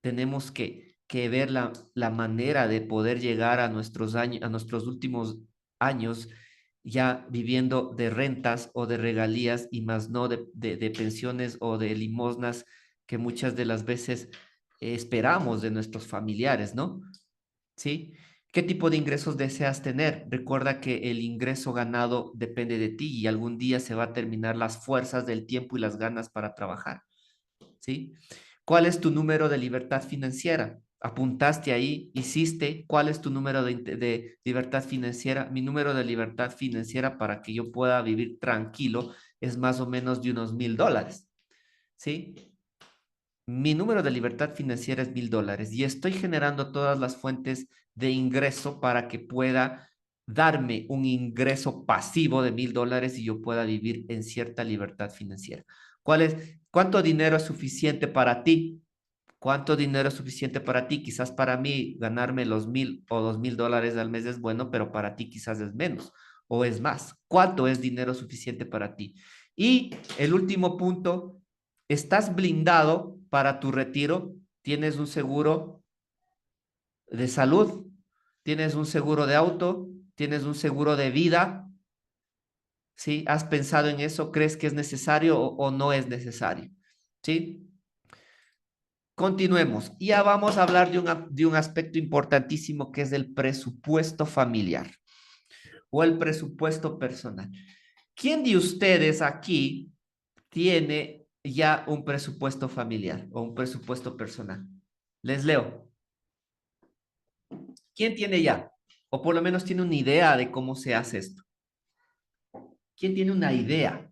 Speaker 1: Tenemos que ver la manera de poder llegar a nuestros años, a nuestros últimos años ya viviendo de rentas o de regalías y más no de pensiones o de limosnas que muchas de las veces esperamos de nuestros familiares, ¿no? ¿Sí? ¿Qué tipo de ingresos deseas tener? Recuerda que el ingreso ganado depende de ti y algún día se va a terminar las fuerzas del tiempo y las ganas para trabajar, ¿sí? ¿Cuál es tu número de libertad financiera? Apuntaste ahí, hiciste, ¿cuál es tu número de libertad financiera? Mi número de libertad financiera para que yo pueda vivir tranquilo es más o menos de unos $1,000, ¿sí? Mi número de libertad financiera es $1,000 y estoy generando todas las fuentes de ingreso para que pueda darme un ingreso pasivo de $1,000 y yo pueda vivir en cierta libertad financiera. ¿Cuánto dinero es suficiente para ti? ¿Cuánto dinero es suficiente para ti? Quizás para mí ganarme los 1,000 o $2,000 al mes es bueno, pero para ti quizás es menos o es más. ¿Cuánto es dinero suficiente para ti? Y el último punto, ¿estás blindado para tu retiro? ¿Tienes un seguro de salud? ¿Tienes un seguro de auto? ¿Tienes un seguro de vida? ¿Sí? ¿Has pensado en eso? ¿Crees que es necesario o no es necesario? ¿Sí? continuemos. Ya vamos a hablar de un aspecto importantísimo que es el presupuesto familiar o el presupuesto personal. ¿Quién de ustedes aquí tiene ya un presupuesto familiar o un presupuesto personal? Les leo. ¿Quién tiene ya? O por lo menos tiene una idea de cómo se hace esto. ¿Quién tiene una idea?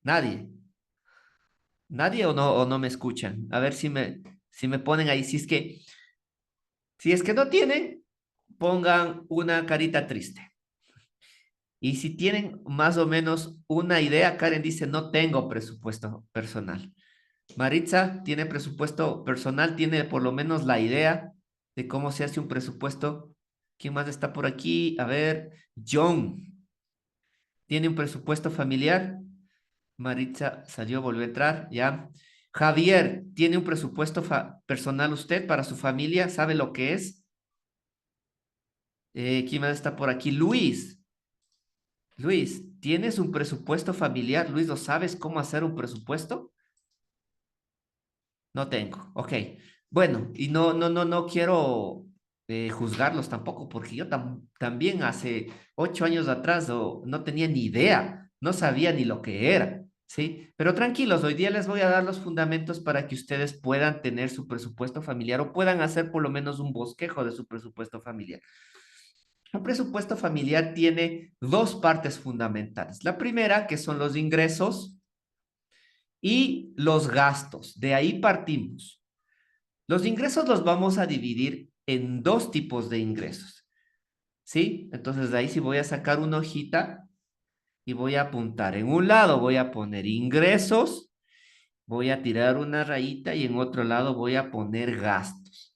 Speaker 1: Nadie. ¿Nadie o no me escuchan? A ver si me ponen ahí. Si es que no tienen, pongan una carita triste. Y si tienen más o menos una idea, Karen dice, no tengo presupuesto personal. Maritza tiene presupuesto personal, tiene por lo menos la idea de cómo se hace un presupuesto. ¿Quién más está por aquí? A ver, John, ¿tiene un presupuesto familiar? Maritza salió, volvió a entrar, ya. Javier, ¿tiene un presupuesto personal usted para su familia? ¿Sabe lo que es? ¿Quién más está por aquí? Luis. Luis, ¿tienes un presupuesto familiar? Luis, ¿lo sabes cómo hacer un presupuesto? No tengo. Ok. Bueno, y no quiero juzgarlos tampoco, porque yo también hace 8 años atrás no tenía ni idea, no sabía ni lo que era, ¿sí? Pero tranquilos, hoy día les voy a dar los fundamentos para que ustedes puedan tener su presupuesto familiar o puedan hacer por lo menos un bosquejo de su presupuesto familiar. Un presupuesto familiar tiene dos partes fundamentales. La primera, que son los ingresos y los gastos. De ahí partimos. Los ingresos los vamos a dividir en dos tipos de ingresos, ¿sí? Entonces de ahí sí voy a sacar una hojita y voy a apuntar. En un lado voy a poner ingresos, voy a tirar una rayita y en otro lado voy a poner gastos.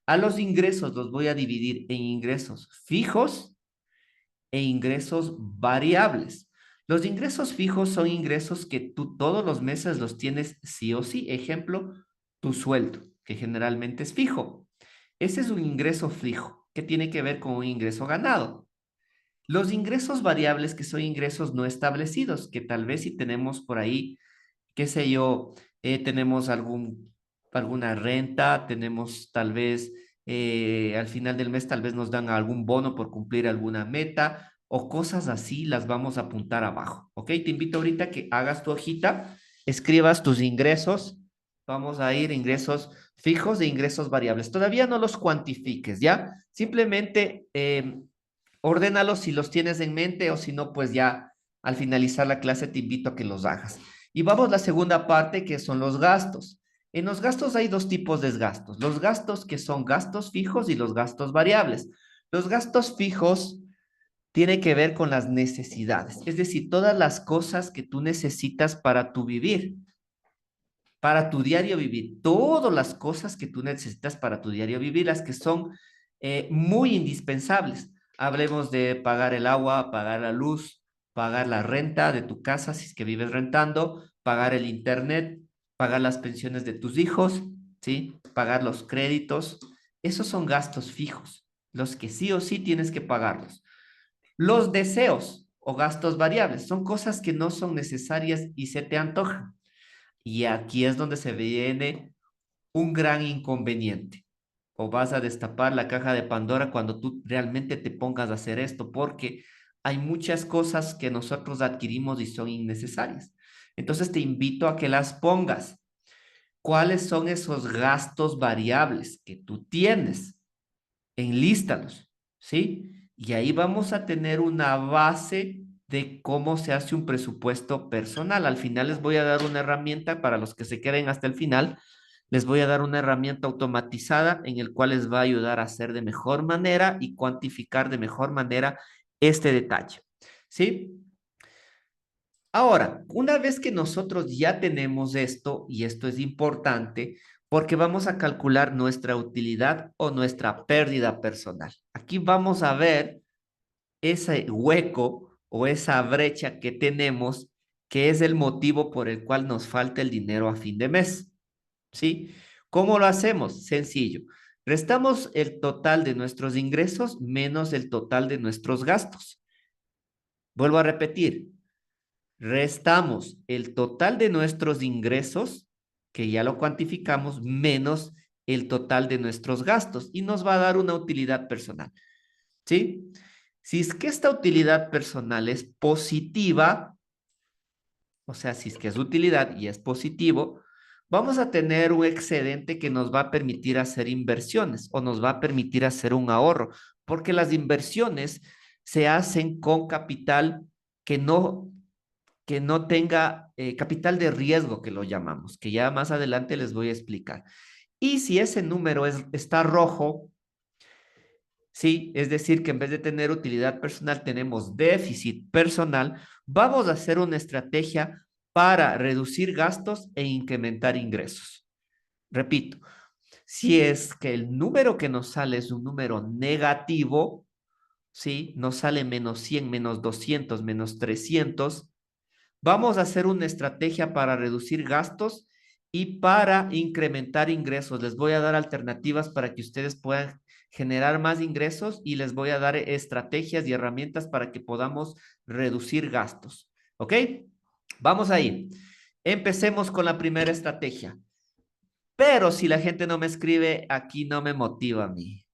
Speaker 1: A los ingresos los voy a dividir en ingresos fijos e ingresos variables. Los ingresos fijos son ingresos que tú todos los meses los tienes sí o sí. Ejemplo, tu sueldo, que generalmente es fijo. Ese es un ingreso fijo, que tiene que ver con un ingreso ganado. Los ingresos variables, que son ingresos no establecidos, que tal vez si tenemos por ahí, qué sé yo, tenemos alguna renta, tenemos tal vez al final del mes, tal vez nos dan algún bono por cumplir alguna meta o cosas así, las vamos a apuntar abajo, ¿ok? Te invito ahorita a que hagas tu hojita, escribas tus ingresos, vamos a ir ingresos fijos e ingresos variables. Todavía no los cuantifiques, ¿ya? Simplemente ordénalos si los tienes en mente o si no, pues ya al finalizar la clase te invito a que los hagas. Y vamos a la segunda parte, que son los gastos. En los gastos hay dos tipos de gastos. Los gastos que son gastos fijos y los gastos variables. Los gastos fijos tienen que ver con las necesidades, es decir, todas las cosas que tú necesitas para tu vivir, para tu diario vivir, todas las cosas que tú necesitas para tu diario vivir, las que son muy indispensables. Hablemos de pagar el agua, pagar la luz, pagar la renta de tu casa si es que vives rentando, pagar el internet, pagar las pensiones de tus hijos, ¿sí? Pagar los créditos. Esos son gastos fijos, los que sí o sí tienes que pagarlos. Los deseos o gastos variables son cosas que no son necesarias y se te antojan. Y aquí es donde se viene un gran inconveniente. O vas a destapar la caja de Pandora cuando tú realmente te pongas a hacer esto, porque hay muchas cosas que nosotros adquirimos y son innecesarias. Entonces te invito a que las pongas. ¿Cuáles son esos gastos variables que tú tienes? Enlístalos, ¿sí? Y ahí vamos a tener una base de cómo se hace un presupuesto personal. Al final les voy a dar una herramienta para los que se queden hasta el final. Les voy a dar una herramienta automatizada en el cual les va a ayudar a hacer de mejor manera y cuantificar de mejor manera este detalle, ¿sí? Ahora, una vez que nosotros ya tenemos esto, y esto es importante, porque vamos a calcular nuestra utilidad o nuestra pérdida personal. Aquí vamos a ver ese hueco o esa brecha que tenemos, que es el motivo por el cual nos falta el dinero a fin de mes. ¿Sí? ¿Cómo lo hacemos? Sencillo. Restamos el total de nuestros ingresos menos el total de nuestros gastos. Vuelvo a repetir. Restamos el total de nuestros ingresos que ya lo cuantificamos, menos el total de nuestros gastos y nos va a dar una utilidad personal, ¿sí? Si es que esta utilidad personal es positiva, o sea, si es que es utilidad y es positivo, vamos a tener un excedente que nos va a permitir hacer inversiones o nos va a permitir hacer un ahorro, porque las inversiones se hacen con capital que no, que no tenga capital de riesgo, que lo llamamos, que ya más adelante les voy a explicar. Y si ese número está rojo, sí, es decir, que en vez de tener utilidad personal, tenemos déficit personal, vamos a hacer una estrategia para reducir gastos e incrementar ingresos. Repito, si es que el número que nos sale es un número negativo, ¿sí? Nos sale -100, -200, -300. Vamos a hacer una estrategia para reducir gastos y para incrementar ingresos. Les voy a dar alternativas para que ustedes puedan generar más ingresos y les voy a dar estrategias y herramientas para que podamos reducir gastos. ¿Ok? Vamos ahí. Empecemos con la primera estrategia. Pero si la gente no me escribe, aquí no me motiva a mí.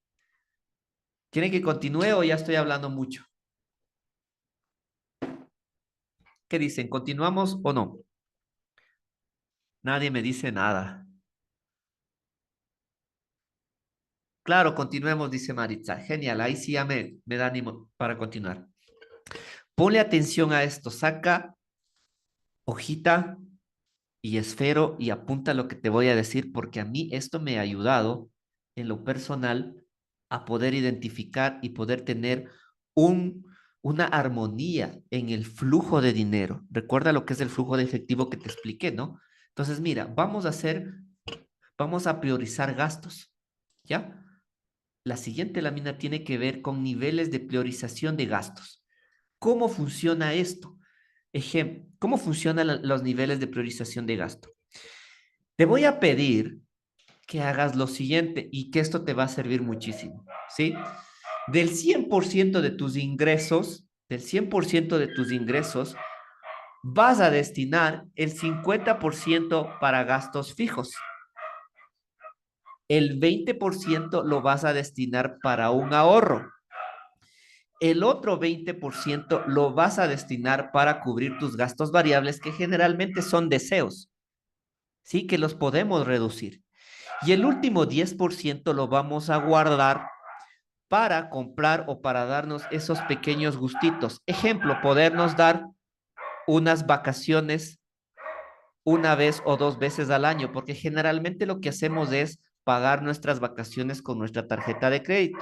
Speaker 1: ¿Quieren que continúe o ya estoy hablando mucho? ¿Qué dicen? ¿Continuamos o no? Nadie me dice nada. Claro, continuemos, dice Maritza. Genial, ahí sí ya me da ánimo para continuar. Ponle atención a esto, saca hojita y esfero y apunta lo que te voy a decir, porque a mí esto me ha ayudado en lo personal a poder identificar y poder tener una armonía en el flujo de dinero. Recuerda lo que es el flujo de efectivo que te expliqué, ¿no? Entonces, mira, vamos a priorizar gastos, ¿ya? La siguiente lámina tiene que ver con niveles de priorización de gastos. ¿Cómo funciona esto? Ejemplo, ¿cómo funcionan los niveles de priorización de gasto? Te voy a pedir que hagas lo siguiente y que esto te va a servir muchísimo, ¿sí? Del 100% de tus ingresos, vas a destinar el 50% para gastos fijos. El 20% lo vas a destinar para un ahorro. El otro 20% lo vas a destinar para cubrir tus gastos variables, que generalmente son deseos, ¿sí? Que los podemos reducir. Y el último 10% lo vamos a guardar para comprar o para darnos esos pequeños gustitos. Ejemplo, podernos dar unas vacaciones una vez o dos veces al año, porque generalmente lo que hacemos es pagar nuestras vacaciones con nuestra tarjeta de crédito.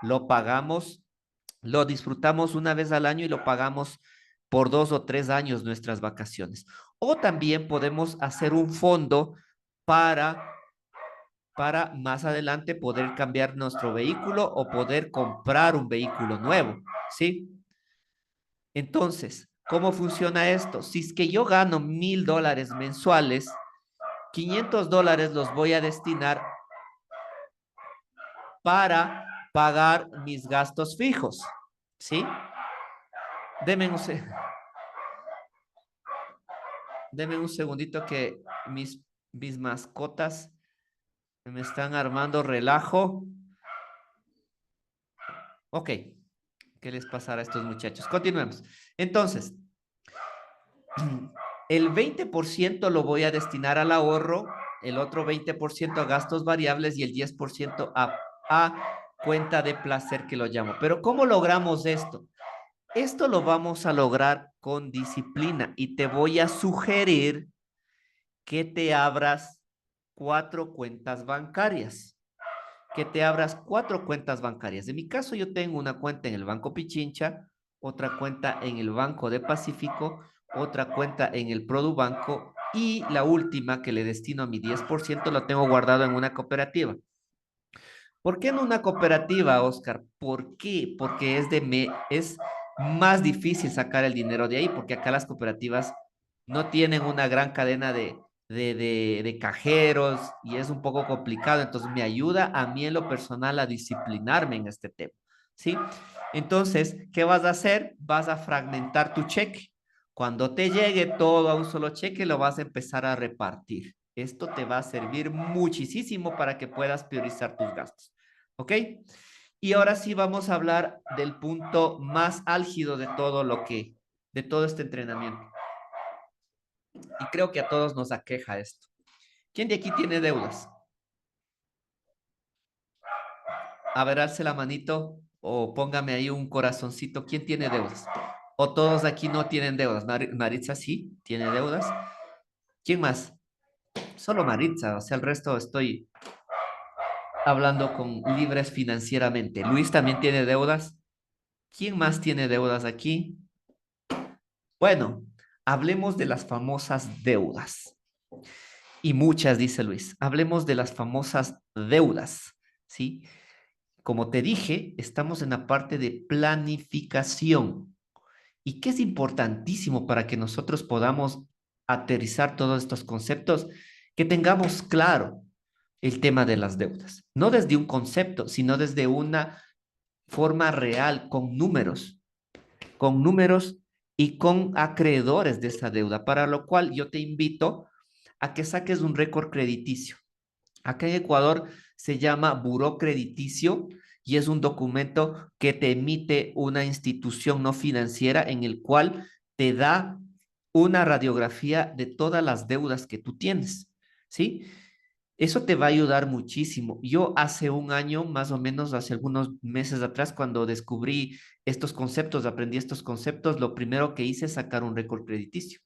Speaker 1: Lo pagamos, lo disfrutamos una vez al año y lo pagamos por 2 o 3 años nuestras vacaciones. O también podemos hacer un fondo para, para más adelante poder cambiar nuestro vehículo o poder comprar un vehículo nuevo, ¿sí? Entonces, ¿cómo funciona esto? Si es que yo gano $1000 mensuales, $500 los voy a destinar para pagar mis gastos fijos, ¿sí? Deme un, deme un segundito que mis mascotas me están armando relajo. Ok, ¿qué les pasará a estos muchachos? Continuemos. Entonces, el 20% lo voy a destinar al ahorro, el otro 20% a gastos variables y el 10% a cuenta de placer que lo llamo. Pero ¿cómo logramos esto? Esto lo vamos a lograr con disciplina y te voy a sugerir que te abras 4 cuentas bancarias. Que te abras 4 cuentas bancarias. En mi caso, yo tengo una cuenta en el Banco Pichincha, otra cuenta en el Banco de Pacífico, otra cuenta en el Produbanco y la última que le destino a mi 10% lo tengo guardado en una cooperativa. ¿Por qué en una cooperativa, Oscar? ¿Por qué? Porque es más difícil sacar el dinero de ahí, porque acá las cooperativas no tienen una gran cadena de cajeros y es un poco complicado. Entonces me ayuda a mí en lo personal a disciplinarme en este tema, ¿sí? Entonces, ¿qué vas a hacer? Vas a fragmentar tu cheque. Cuando te llegue todo a un solo cheque, lo vas a empezar a repartir. Esto te va a servir muchísimo para que puedas priorizar tus gastos. ¿Ok? Y ahora sí vamos a hablar del punto más álgido de de todo este entrenamiento. Y creo que a todos nos aqueja esto. ¿Quién de aquí tiene deudas? A ver, alce la manito o póngame ahí un corazoncito. ¿Quién tiene deudas? O todos aquí no tienen deudas. Maritza sí tiene deudas. ¿Quién más? Solo Maritza, o sea, el resto estoy hablando con libres financieramente. Luis también tiene deudas. ¿Quién más tiene deudas aquí? Bueno, hablemos de las famosas deudas. Y muchas, dice Luis. Hablemos de las famosas deudas, ¿sí? Como te dije, estamos en la parte de planificación. ¿Y qué es importantísimo para que nosotros podamos aterrizar todos estos conceptos? Que tengamos claro el tema de las deudas. No desde un concepto, sino desde una forma real, con números y con acreedores de esa deuda, para lo cual yo te invito a que saques un récord crediticio. Acá en Ecuador se llama Buró Crediticio y es un documento que te emite una institución no financiera en el cual te da una radiografía de todas las deudas que tú tienes, ¿sí? Eso te va a ayudar muchísimo. Yo hace un año, más o menos, hace algunos meses atrás, cuando descubrí estos conceptos, aprendí estos conceptos, lo primero que hice es sacar un récord crediticio,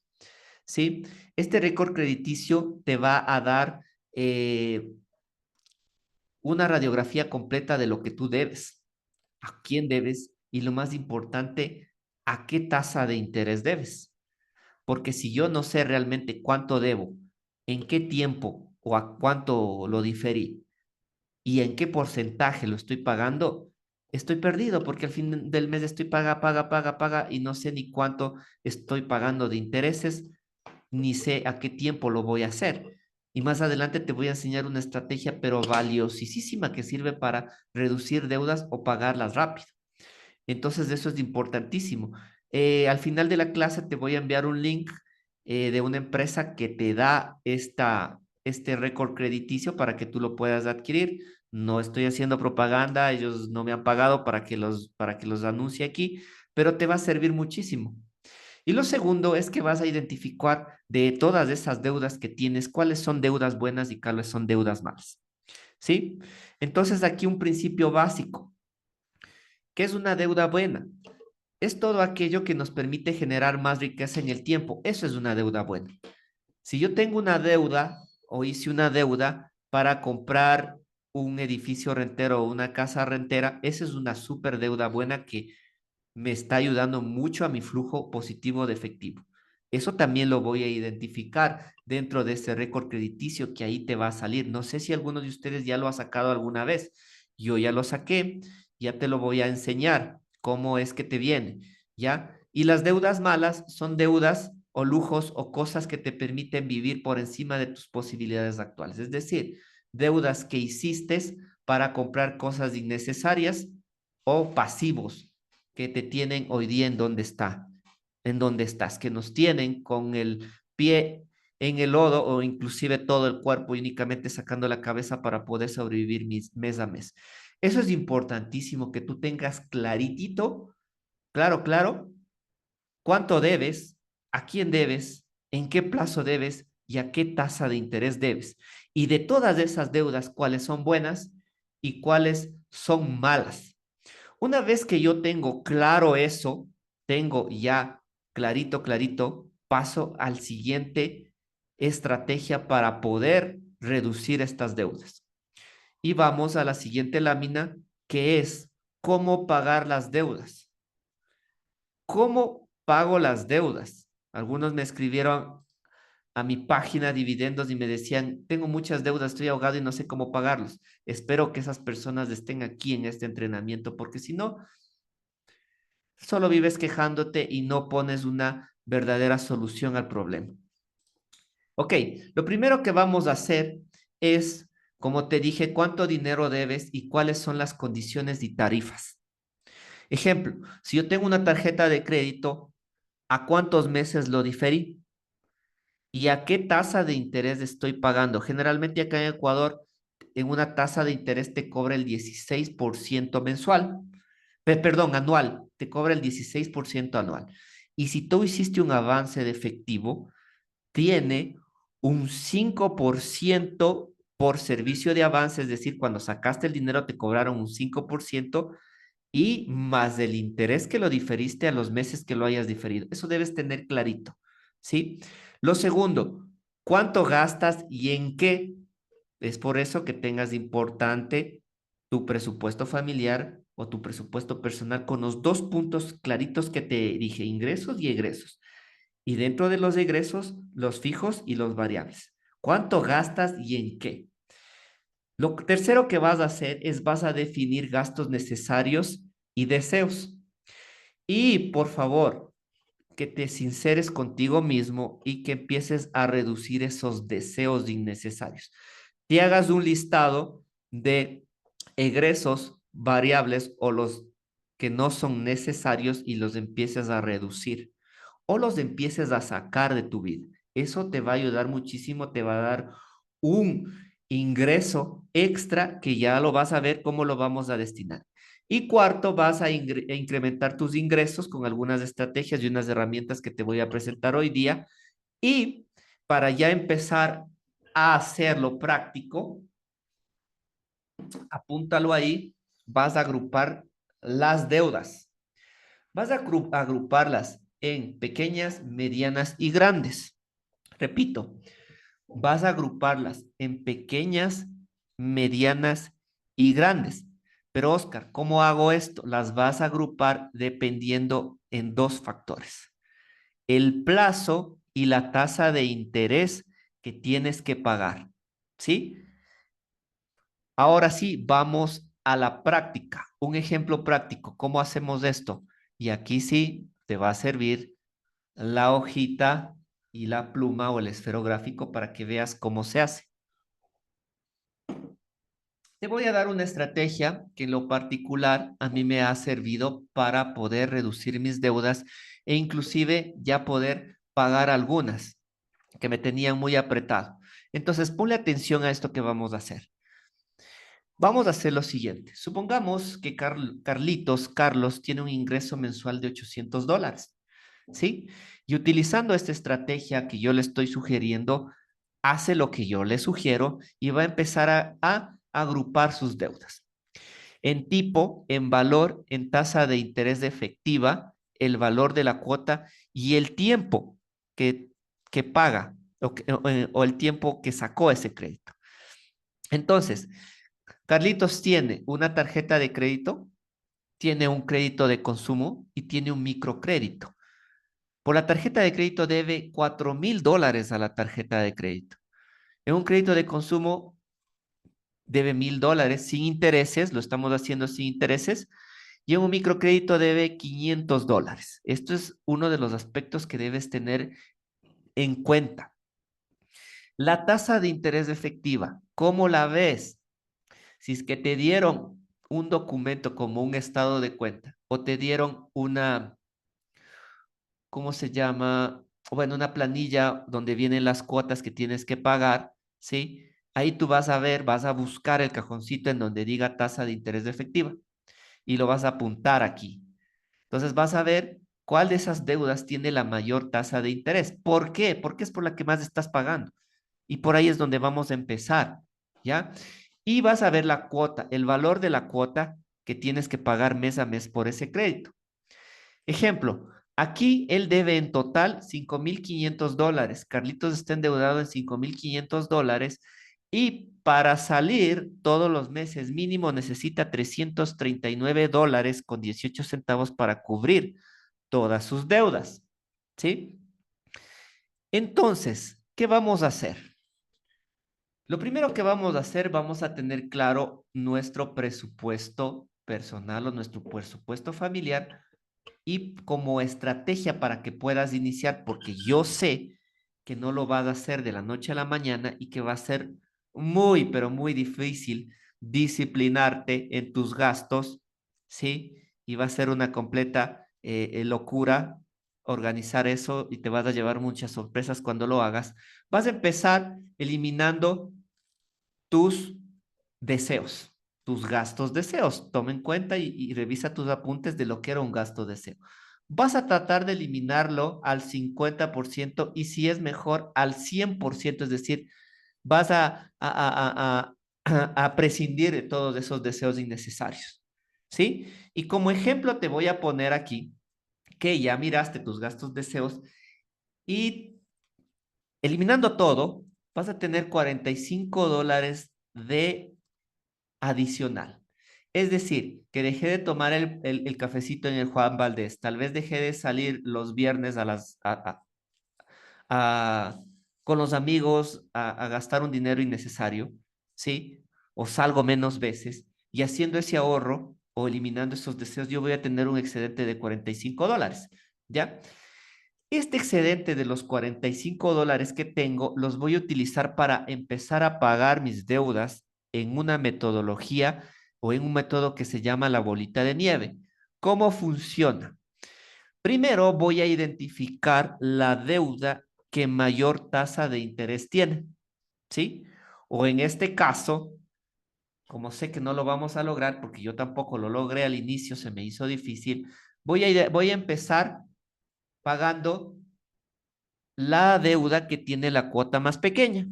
Speaker 1: ¿sí? Este récord crediticio te va a dar una radiografía completa de lo que tú debes, a quién debes y lo más importante, a qué tasa de interés debes. Porque si yo no sé realmente cuánto debo, en qué tiempo o a cuánto lo diferí y en qué porcentaje lo estoy pagando, estoy perdido porque al fin del mes estoy paga y no sé ni cuánto estoy pagando de intereses, ni sé a qué tiempo lo voy a hacer. Y más adelante te voy a enseñar una estrategia, pero valiosísima, que sirve para reducir deudas o pagarlas rápido. Entonces, eso es importantísimo. Al final de la clase te voy a enviar un link de una empresa que te da este récord crediticio para que tú lo puedas adquirir. No estoy haciendo propaganda, ellos no me han pagado para que los anuncie aquí, pero te va a servir muchísimo. Y lo segundo es que vas a identificar de todas esas deudas que tienes, cuáles son deudas buenas y cuáles son deudas malas. ¿Sí? Entonces, aquí un principio básico. ¿Qué es una deuda buena? Es todo aquello que nos permite generar más riqueza en el tiempo. Eso es una deuda buena. Si yo tengo una deuda o hice una deuda para comprar un edificio rentero o una casa rentera, esa es una súper deuda buena que me está ayudando mucho a mi flujo positivo de efectivo. Eso también lo voy a identificar dentro de ese récord crediticio que ahí te va a salir. No sé si alguno de ustedes ya lo ha sacado alguna vez. Yo ya lo saqué, ya te lo voy a enseñar cómo es que te viene, ¿ya? Y las deudas malas son deudas o lujos o cosas que te permiten vivir por encima de tus posibilidades actuales. Es decir, deudas que hiciste para comprar cosas innecesarias o pasivos que te tienen hoy día en donde estás, que nos tienen con el pie en el lodo o inclusive todo el cuerpo únicamente sacando la cabeza para poder sobrevivir mes a mes. Eso es importantísimo que tú tengas claritito, claro, cuánto debes, a quién debes, en qué plazo debes y a qué tasa de interés debes. Y de todas esas deudas, cuáles son buenas y cuáles son malas. Una vez que yo tengo claro eso, tengo ya clarito, paso al siguiente estrategia para poder reducir estas deudas. Y vamos a la siguiente lámina, que es cómo pagar las deudas. ¿Cómo pago las deudas? Algunos me escribieron a mi página Dividendos y me decían, tengo muchas deudas, estoy ahogado y no sé cómo pagarlos. Espero que esas personas estén aquí en este entrenamiento, porque si no, solo vives quejándote y no pones una verdadera solución al problema. Ok, lo primero que vamos a hacer es, como te dije, cuánto dinero debes y cuáles son las condiciones y tarifas. Ejemplo, si yo tengo una tarjeta de crédito, ¿a cuántos meses lo diferí? ¿Y a qué tasa de interés estoy pagando? Generalmente acá en Ecuador, en una tasa de interés te cobra el 16% mensual. Perdón, anual. Te cobra el 16% anual. Y si tú hiciste un avance de efectivo, tiene un 5% por servicio de avance, es decir, cuando sacaste el dinero te cobraron un 5% y más del interés que lo diferiste a los meses que lo hayas diferido. Eso debes tener clarito, ¿sí? Lo segundo, ¿cuánto gastas y en qué? Es por eso que tengas importante tu presupuesto familiar o tu presupuesto personal con los dos puntos claritos que te dije, ingresos y egresos. Y dentro de los egresos, los fijos y los variables. ¿Cuánto gastas y en qué? Lo tercero que vas a hacer es vas a definir gastos necesarios y deseos. Y por favor, que te sinceres contigo mismo y que empieces a reducir esos deseos innecesarios. Te hagas un listado de egresos variables o los que no son necesarios y los empieces a reducir o los empieces a sacar de tu vida. Eso te va a ayudar muchísimo, te va a dar un ingreso extra que ya lo vas a ver cómo lo vamos a destinar. Y cuarto, vas a incrementar tus ingresos con algunas estrategias y unas herramientas que te voy a presentar hoy día. Y para ya empezar a hacerlo práctico, apúntalo ahí, vas a agrupar las deudas. Vas a agruparlas en pequeñas, medianas y grandes. Repito, vas a agruparlas en pequeñas, medianas y grandes. Pero Oscar, ¿cómo hago esto? Las vas a agrupar dependiendo en dos factores: el plazo y la tasa de interés que tienes que pagar. ¿Sí? Ahora sí, vamos a la práctica. Un ejemplo práctico. ¿Cómo hacemos esto? Y aquí sí te va a servir la hojita y la pluma o el esferográfico para que veas cómo se hace. Te voy a dar una estrategia que en lo particular a mí me ha servido para poder reducir mis deudas e inclusive ya poder pagar algunas que me tenían muy apretado. Entonces, ponle atención a esto que vamos a hacer. Vamos a hacer lo siguiente. Supongamos que Carlos, tiene un ingreso mensual de $800, ¿sí? Y utilizando esta estrategia que yo le estoy sugiriendo, hace lo que yo le sugiero y va a empezar a agrupar sus deudas en tipo, en valor, en tasa de interés de efectiva, el valor de la cuota y el tiempo que, que paga o el tiempo que sacó ese crédito. Entonces, Carlitos tiene una tarjeta de crédito, tiene un crédito de consumo y tiene un microcrédito. Por la tarjeta de crédito debe $4,000 a la tarjeta de crédito. En un crédito de consumo debe $1,000 sin intereses, lo estamos haciendo sin intereses, y en un microcrédito debe $500. Esto es uno de los aspectos que debes tener en cuenta. La tasa de interés efectiva, ¿cómo la ves? Si es que te dieron un documento como un estado de cuenta o te dieron una, ¿cómo se llama? Bueno, una planilla donde vienen las cuotas que tienes que pagar, ¿sí? Ahí tú vas a ver, vas a buscar el cajoncito en donde diga tasa de interés efectiva y lo vas a apuntar aquí. Entonces vas a ver cuál de esas deudas tiene la mayor tasa de interés. ¿Por qué? Porque es por la que más estás pagando. Y por ahí es donde vamos a empezar, ¿ya? Y vas a ver la cuota, el valor de la cuota que tienes que pagar mes a mes por ese crédito. Ejemplo, aquí él debe en total $5,500. Carlitos está endeudado en $5,500 y para salir todos los meses mínimo necesita $339 con 18 centavos para cubrir todas sus deudas. ¿Sí? Entonces, ¿qué vamos a hacer? Lo primero que vamos a hacer, vamos a tener claro nuestro presupuesto personal o nuestro presupuesto familiar y como estrategia para que puedas iniciar, porque yo sé que no lo vas a hacer de la noche a la mañana y que va a ser muy, pero muy difícil disciplinarte en tus gastos, ¿sí? Y va a ser una completa locura organizar eso y te vas a llevar muchas sorpresas cuando lo hagas. Vas a empezar eliminando tus deseos, tus gastos deseos. Toma en cuenta y revisa tus apuntes de lo que era un gasto deseo. Vas a tratar de eliminarlo al 50% y si es mejor al 100%, es decir, vas a prescindir de todos esos deseos innecesarios. ¿Sí? Y como ejemplo te voy a poner aquí que ya miraste tus gastos deseos y eliminando todo, vas a tener $45 de adicional. Es decir, que dejé de tomar el cafecito en el Juan Valdés, tal vez dejé de salir los viernes a- con los amigos a gastar un dinero innecesario, ¿sí? O salgo menos veces y haciendo ese ahorro o eliminando esos deseos, yo voy a tener un excedente de $45, ¿ya? Este excedente de los $45 que tengo los voy a utilizar para empezar a pagar mis deudas en una metodología o en un método que se llama la bolita de nieve. ¿Cómo funciona? Primero voy a identificar la deuda que mayor tasa de interés tiene, ¿sí? O en este caso, como sé que no lo vamos a lograr porque yo tampoco lo logré al inicio, se me hizo difícil, voy a empezar pagando la deuda que tiene la cuota más pequeña.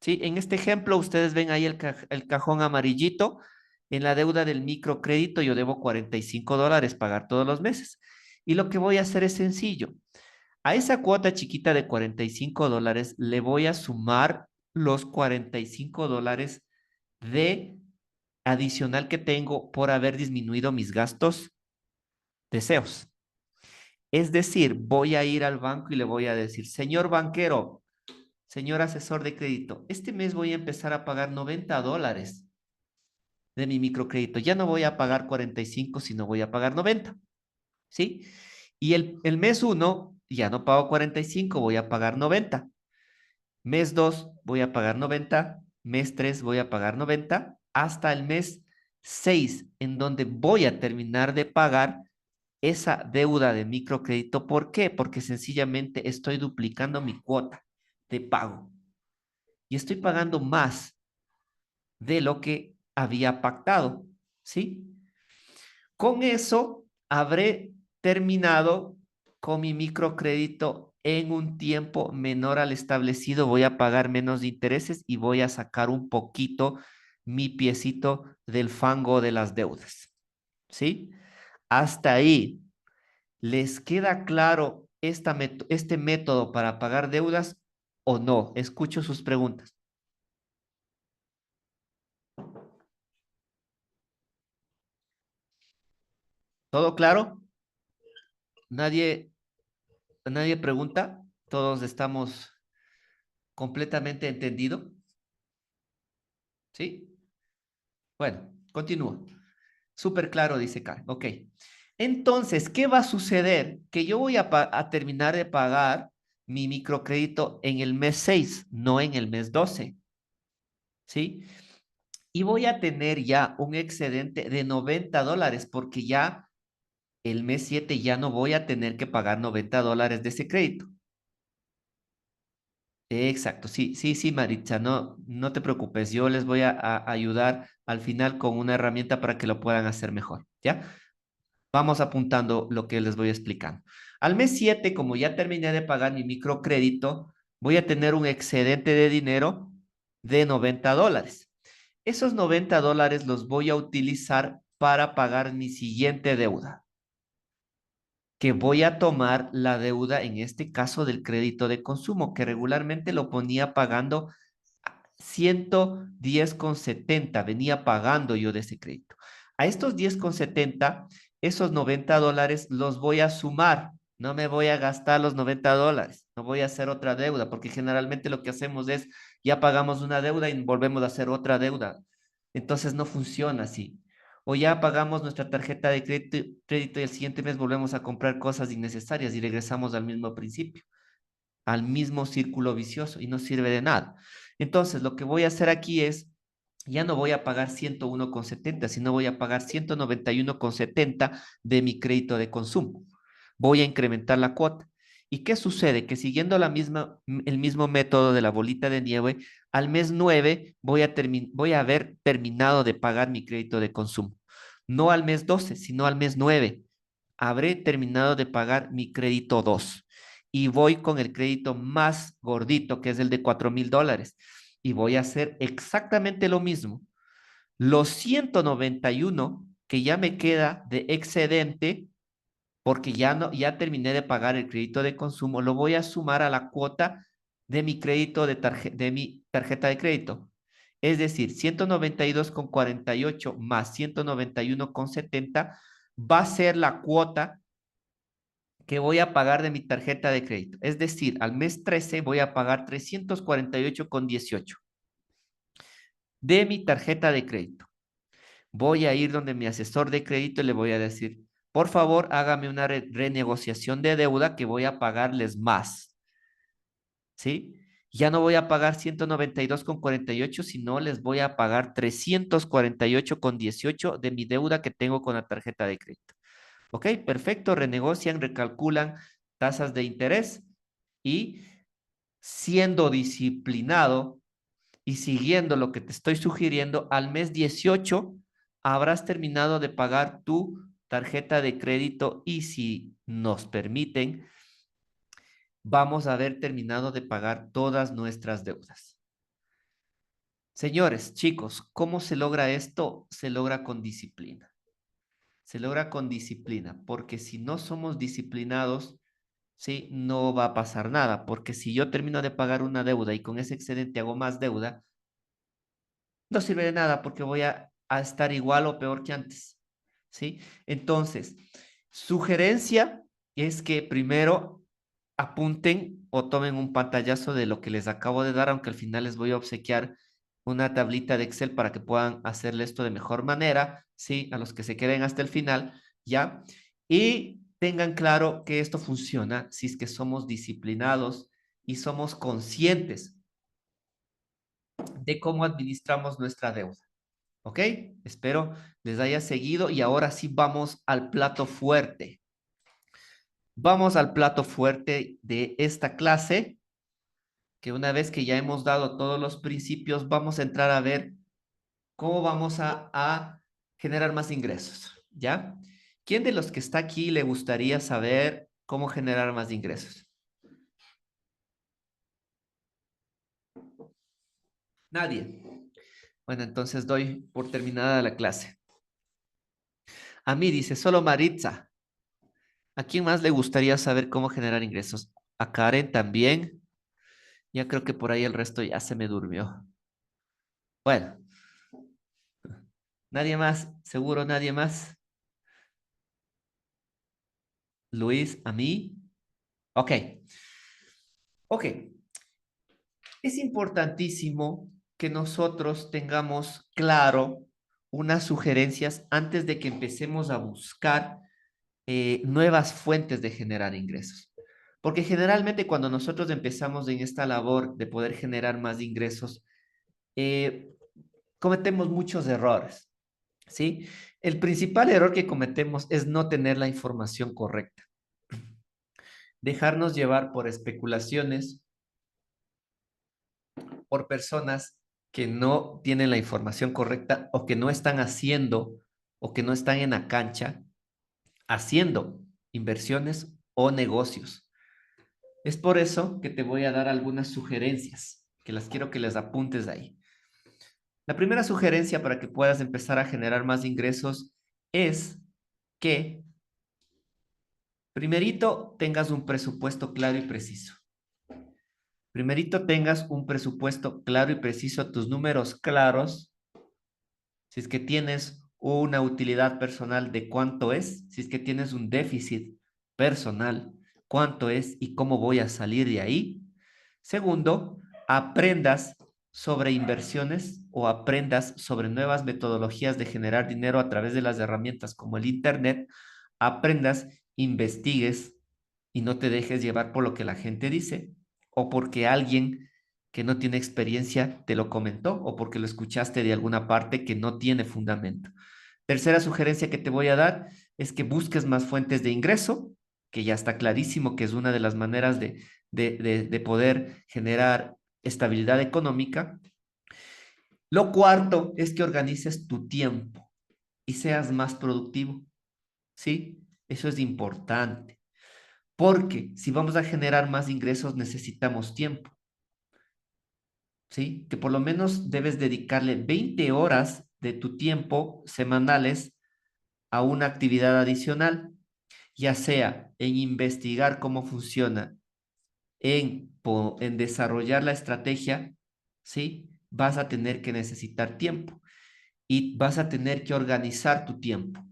Speaker 1: ¿Sí? En este ejemplo, ustedes ven ahí el cajón amarillito. En la deuda del microcrédito yo debo $45 pagar todos los meses. Y lo que voy a hacer es sencillo. A esa cuota chiquita de $45 le voy a sumar los $45 de adicional que tengo por haber disminuido mis gastos deseos. Es decir, voy a ir al banco y le voy a decir, señor banquero, señor asesor de crédito, este mes voy a empezar a pagar $90 de mi microcrédito. Ya no voy a pagar 45, sino voy a pagar 90, ¿sí? Y el mes uno ya no pago 45, voy a pagar 90. Mes 2 voy a pagar 90. Mes 3 voy a pagar 90. Hasta el mes 6, en donde voy a terminar de pagar esa deuda de microcrédito. ¿Por qué? Porque sencillamente estoy duplicando mi cuota de pago y estoy pagando más de lo que había pactado, ¿sí? Con eso habré terminado con mi microcrédito en un tiempo menor al establecido, voy a pagar menos de intereses y voy a sacar un poquito mi piecito del fango de las deudas, ¿sí? Hasta ahí, ¿les queda claro este método para pagar deudas o no? Escucho sus preguntas. ¿Todo claro? ¿Nadie, nadie pregunta? ¿Todos estamos completamente entendido? ¿Sí? Bueno, continúo. Súper claro, dice Karen. Ok. Entonces, ¿qué va a suceder? Que yo voy a terminar de pagar mi microcrédito en el mes 6, no en el mes 12. ¿Sí? Y voy a tener ya un excedente de $90 porque ya el mes 7 ya no voy a tener que pagar $90 de ese crédito. Exacto, sí, sí, sí, Maritza, no, no te preocupes, yo les voy a ayudar al final con una herramienta para que lo puedan hacer mejor, ¿ya? Vamos apuntando lo que les voy explicando. Al mes 7, como ya terminé de pagar mi microcrédito, voy a tener un excedente de dinero de $90. Esos $90 los voy a utilizar para pagar mi siguiente deuda, que voy a tomar la deuda, en este caso del crédito de consumo, que regularmente lo ponía pagando 110,70, venía pagando yo de ese crédito. A estos 10,70, esos $90 los voy a sumar. No me voy a gastar los $90, no voy a hacer otra deuda, porque generalmente lo que hacemos es, ya pagamos una deuda y volvemos a hacer otra deuda. Entonces no funciona así. O ya pagamos nuestra tarjeta de crédito y el siguiente mes volvemos a comprar cosas innecesarias y regresamos al mismo principio, al mismo círculo vicioso y no sirve de nada. Entonces, lo que voy a hacer aquí es, ya no voy a pagar 101,70, sino voy a pagar 191,70 de mi crédito de consumo. Voy a incrementar la cuota. ¿Y qué sucede? Que siguiendo el mismo método de la bolita de nieve, al mes 9 voy a haber terminado de pagar mi crédito de consumo. No al mes 12, sino al mes 9. Habré terminado de pagar mi crédito 2 y voy con el crédito más gordito, que es el de $4,000. Y voy a hacer exactamente lo mismo. Los 191 que ya me queda de excedente, porque ya no, ya terminé de pagar el crédito de consumo, lo voy a sumar a la cuota de mi crédito de mi tarjeta de crédito. Es decir, 192,48 más 191,70 va a ser la cuota que voy a pagar de mi tarjeta de crédito. Es decir, al mes 13 voy a pagar 348,18 de mi tarjeta de crédito. Voy a ir donde mi asesor de crédito y le voy a decir, por favor, hágame una renegociación de deuda que voy a pagarles más, ¿sí? Ya no voy a pagar 192,48, sino les voy a pagar 348,18 de mi deuda que tengo con la tarjeta de crédito. ¿Ok? Perfecto, renegocian, recalculan tasas de interés y siendo disciplinado y siguiendo lo que te estoy sugiriendo, al mes 18 habrás terminado de pagar tu tarjeta de crédito y si nos permiten, vamos a haber terminado de pagar todas nuestras deudas. Señores, chicos, ¿cómo se logra esto? Se logra con disciplina. Se logra con disciplina, porque si no somos disciplinados, sí, no va a pasar nada, porque si yo termino de pagar una deuda y con ese excedente hago más deuda, no sirve de nada porque voy a estar igual o peor que antes, ¿sí? Entonces, sugerencia es que primero apunten o tomen un pantallazo de lo que les acabo de dar, aunque al final les voy a obsequiar una tablita de Excel para que puedan hacerle esto de mejor manera, ¿sí? A los que se queden hasta el final, ¿ya? Y tengan claro que esto funciona si es que somos disciplinados y somos conscientes de cómo administramos nuestra deuda. ¿Ok? Espero les haya seguido y ahora sí vamos al plato fuerte. Vamos al plato fuerte de esta clase, que una vez que ya hemos dado todos los principios, vamos a entrar a ver cómo vamos a generar más ingresos, ¿ya? ¿Quién de los que está aquí le gustaría saber cómo generar más ingresos? Nadie. Bueno, entonces doy por terminada la clase. A mí dice, solo Maritza. ¿A quién más le gustaría saber cómo generar ingresos? A Karen también. Ya creo que por ahí el resto ya se me durmió. Bueno, nadie más, seguro nadie más. Luis, a mí. Ok, ok. Es importantísimo que nosotros tengamos claro unas sugerencias antes de que empecemos a buscar nuevas fuentes de generar ingresos. Porque generalmente cuando nosotros empezamos en esta labor de poder generar más ingresos, eh, cometemos muchos errores, ¿sí? El principal error que cometemos es no tener la información correcta, dejarnos llevar por especulaciones, por personas que no tienen la información correcta o que no están haciendo o que no están en la cancha haciendo inversiones o negocios. Es por eso que te voy a dar algunas sugerencias, que las quiero que les apuntes ahí. La primera sugerencia para que puedas empezar a generar más ingresos es que primerito tengas un presupuesto claro y preciso. Primerito tengas un presupuesto claro y preciso, tus números claros. Si es que tienes una utilidad personal de cuánto es, si es que tienes un déficit personal, cuánto es y cómo voy a salir de ahí. Segundo, aprendas sobre inversiones o aprendas sobre nuevas metodologías de generar dinero a través de las herramientas como el Internet. Aprendas, investigues y no te dejes llevar por lo que la gente dice o porque alguien que no tiene experiencia te lo comentó o porque lo escuchaste de alguna parte que no tiene fundamento. Tercera sugerencia que te voy a dar es que busques más fuentes de ingreso, que ya está clarísimo que es una de las maneras de poder generar estabilidad económica. Lo cuarto es que organices tu tiempo y seas más productivo, ¿sí? Eso es importante, porque si vamos a generar más ingresos necesitamos tiempo, ¿sí? Que por lo menos debes dedicarle 20 horas de tu tiempo semanales a una actividad adicional, ya sea en investigar cómo funciona, en desarrollar la estrategia, ¿sí? Vas a tener que necesitar tiempo y vas a tener que organizar tu tiempo.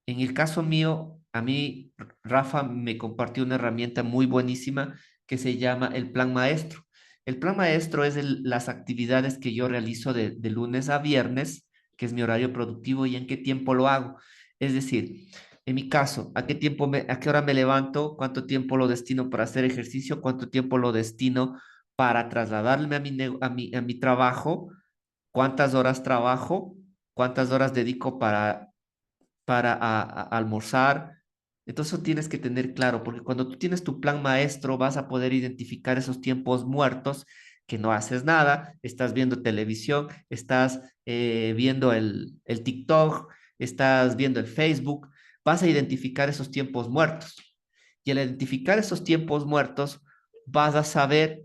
Speaker 1: En el caso mío, a mí, Rafa me compartió una herramienta muy buenísima que se llama el plan maestro. El plan maestro es las actividades que yo realizo de lunes a viernes, que es mi horario productivo y en qué tiempo lo hago. Es decir, en mi caso, a qué hora me levanto, cuánto tiempo lo destino para hacer ejercicio, cuánto tiempo lo destino para trasladarme a mi trabajo, cuántas horas trabajo, cuántas horas dedico para almorzar. Entonces eso tienes que tener claro, porque cuando tú tienes tu plan maestro, vas a poder identificar esos tiempos muertos que no haces nada, estás viendo televisión, estás viendo el TikTok, estás viendo el Facebook, vas a identificar esos tiempos muertos. Y al identificar esos tiempos muertos, vas a saber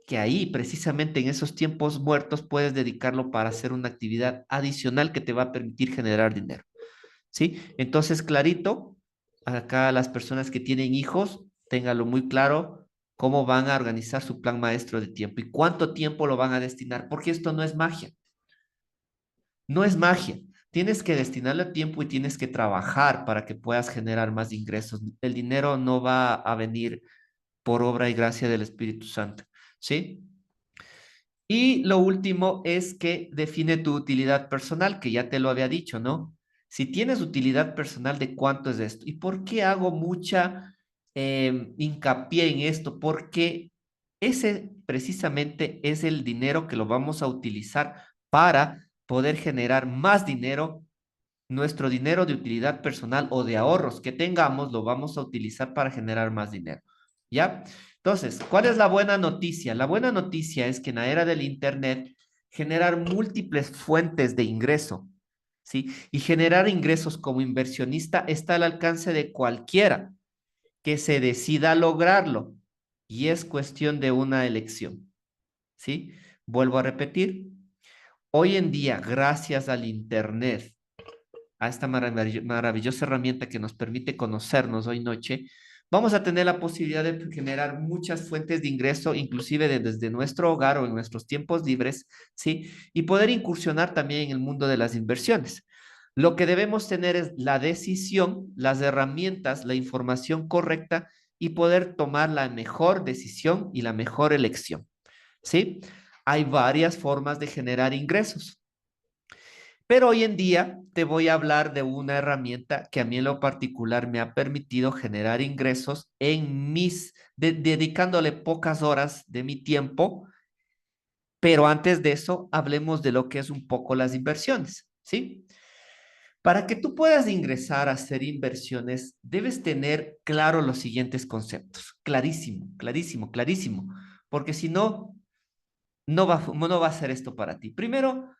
Speaker 1: que ahí, precisamente en esos tiempos muertos, puedes dedicarlo para hacer una actividad adicional que te va a permitir generar dinero. ¿Sí? Entonces, clarito, acá las personas que tienen hijos, ténganlo muy claro cómo van a organizar su plan maestro de tiempo y cuánto tiempo lo van a destinar, porque esto no es magia, no es magia. Tienes que destinarle tiempo y tienes que trabajar para que puedas generar más ingresos. El dinero no va a venir por obra y gracia del Espíritu Santo, ¿sí? Y lo último es que define tu utilidad personal, que ya te lo había dicho, ¿no? Si tienes utilidad personal, ¿de cuánto es esto? ¿Y por qué hago mucha hincapié en esto? Porque ese precisamente es el dinero que lo vamos a utilizar para poder generar más dinero. Nuestro dinero de utilidad personal o de ahorros que tengamos lo vamos a utilizar para generar más dinero. ¿Ya? Entonces, ¿cuál es la buena noticia? La buena noticia es que en la era del Internet, generar múltiples fuentes de ingreso, ¿sí? Y generar ingresos como inversionista está al alcance de cualquiera que se decida a lograrlo. Y es cuestión de una elección, ¿sí? Vuelvo a repetir, hoy en día, gracias al Internet, a esta maravillosa herramienta que nos permite conocernos hoy noche, vamos a tener la posibilidad de generar muchas fuentes de ingreso, inclusive desde nuestro hogar o en nuestros tiempos libres, ¿sí? Y poder incursionar también en el mundo de las inversiones. Lo que debemos tener es la decisión, las herramientas, la información correcta y poder tomar la mejor decisión y la mejor elección, ¿sí? Hay varias formas de generar ingresos. Pero hoy en día te voy a hablar de una herramienta que a mí en lo particular me ha permitido generar ingresos dedicándole pocas horas de mi tiempo, pero antes de eso hablemos de lo que es un poco las inversiones, ¿sí? Para que tú puedas ingresar a hacer inversiones, debes tener claro los siguientes conceptos, clarísimo, clarísimo, clarísimo, porque si no, no va a ser esto para ti. Primero,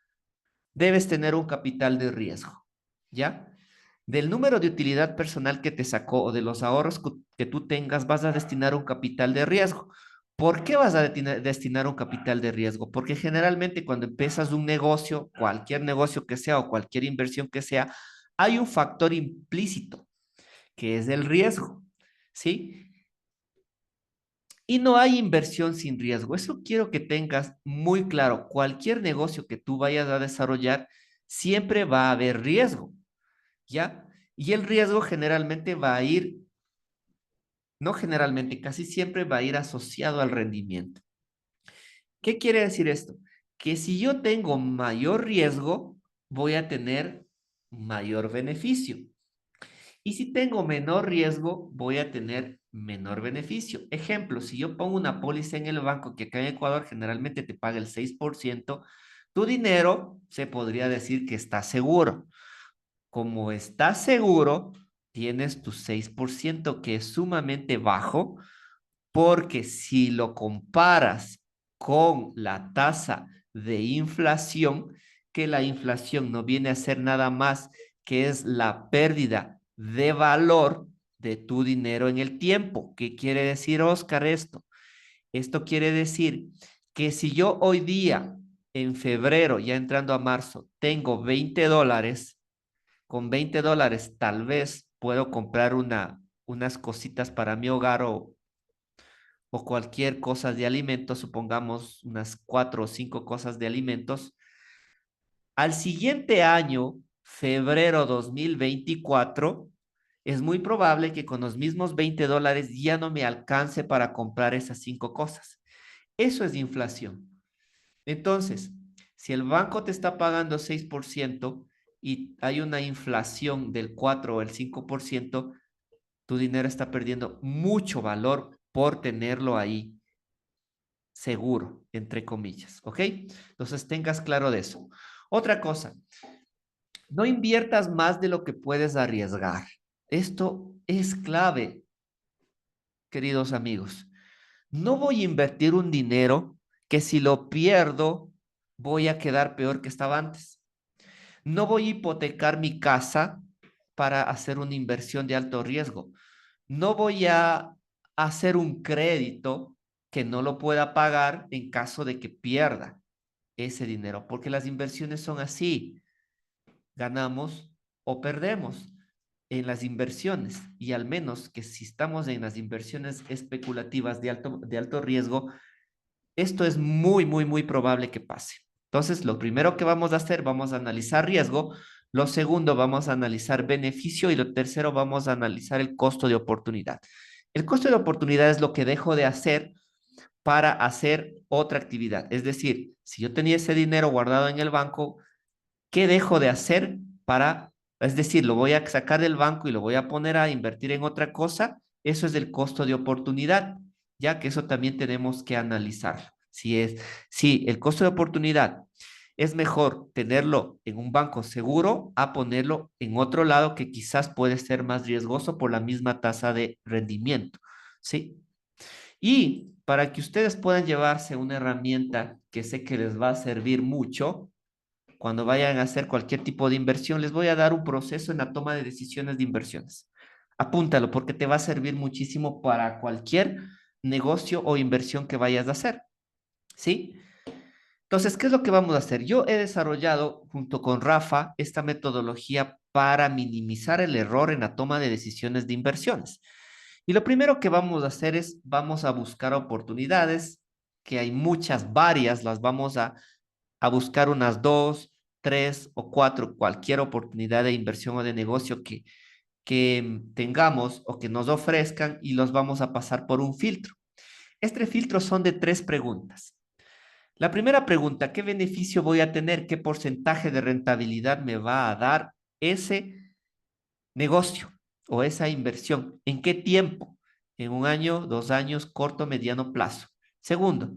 Speaker 1: debes tener un capital de riesgo, ¿ya? Del número de utilidad personal que te sacó o de los ahorros que tú tengas, vas a destinar un capital de riesgo. ¿Por qué vas a destinar un capital de riesgo? Porque generalmente cuando empiezas un negocio, cualquier negocio que sea o cualquier inversión que sea, hay un factor implícito que es el riesgo, ¿sí? Y no hay inversión sin riesgo. Eso quiero que tengas muy claro. Cualquier negocio que tú vayas a desarrollar, siempre va a haber riesgo, ¿ya? Y el riesgo generalmente va a ir, no generalmente, casi siempre va a ir asociado al rendimiento. ¿Qué quiere decir esto? Que si yo tengo mayor riesgo, voy a tener mayor beneficio. Y si tengo menor riesgo, voy a tener menor beneficio. Ejemplo, si yo pongo una póliza en el banco que acá en Ecuador generalmente te paga el 6%, tu dinero se podría decir que está seguro. Como está seguro, tienes tu 6% que es sumamente bajo, porque si lo comparas con la tasa de inflación, que la inflación no viene a ser nada más que es la pérdida de valor de tu dinero en el tiempo. ¿Qué quiere decir, Oscar, esto? Esto quiere decir que si yo hoy día, en febrero, ya entrando a marzo, tengo $20, con $20 tal vez puedo comprar unas cositas para mi hogar o cualquier cosa de alimentos, supongamos unas 4 o 5 cosas de alimentos. Al siguiente año, febrero 2024, es muy probable que con los mismos $20 ya no me alcance para comprar esas 5 cosas. Eso es inflación. Entonces, si el banco te está pagando 6% y hay una inflación del 4 o el 5%, tu dinero está perdiendo mucho valor por tenerlo ahí seguro, entre comillas, ¿ok? Entonces tengas claro de eso. Otra cosa, no inviertas más de lo que puedes arriesgar. Esto es clave, queridos amigos. No voy a invertir un dinero que si lo pierdo voy a quedar peor que estaba antes. No voy a hipotecar mi casa para hacer una inversión de alto riesgo. No voy a hacer un crédito que no lo pueda pagar en caso de que pierda ese dinero, porque las inversiones son así, ganamos o perdemos en las inversiones y al menos que si estamos en las inversiones especulativas de alto riesgo, esto es muy, muy, muy probable que pase. Entonces, lo primero que vamos a hacer, vamos a analizar riesgo. Lo segundo, vamos a analizar beneficio. Y lo tercero, vamos a analizar el costo de oportunidad. El costo de oportunidad es lo que dejo de hacer para hacer otra actividad. Es decir, si yo tenía ese dinero guardado en el banco, ¿qué dejo de hacer para, es decir, lo voy a sacar del banco y lo voy a poner a invertir en otra cosa? Eso es el costo de oportunidad, ya que eso también tenemos que analizar. Si el costo de oportunidad es mejor tenerlo en un banco seguro a ponerlo en otro lado que quizás puede ser más riesgoso por la misma tasa de rendimiento, ¿sí? Y para que ustedes puedan llevarse una herramienta que sé que les va a servir mucho, cuando vayan a hacer cualquier tipo de inversión, les voy a dar un proceso en la toma de decisiones de inversiones. Apúntalo porque te va a servir muchísimo para cualquier negocio o inversión que vayas a hacer, ¿sí? Entonces, ¿qué es lo que vamos a hacer? Yo he desarrollado junto con Rafa esta metodología para minimizar el error en la toma de decisiones de inversiones. Y lo primero que vamos a hacer es, vamos a buscar oportunidades, que hay muchas, varias, las vamos a buscar unas 2, 3 o 4, cualquier oportunidad de inversión o de negocio que tengamos o que nos ofrezcan y los vamos a pasar por un filtro. Este filtro son de 3 preguntas. La primera pregunta, ¿qué beneficio voy a tener? ¿Qué porcentaje de rentabilidad me va a dar ese negocio o esa inversión? ¿En qué tiempo? ¿En un año, 2 años, corto, mediano plazo? Segundo,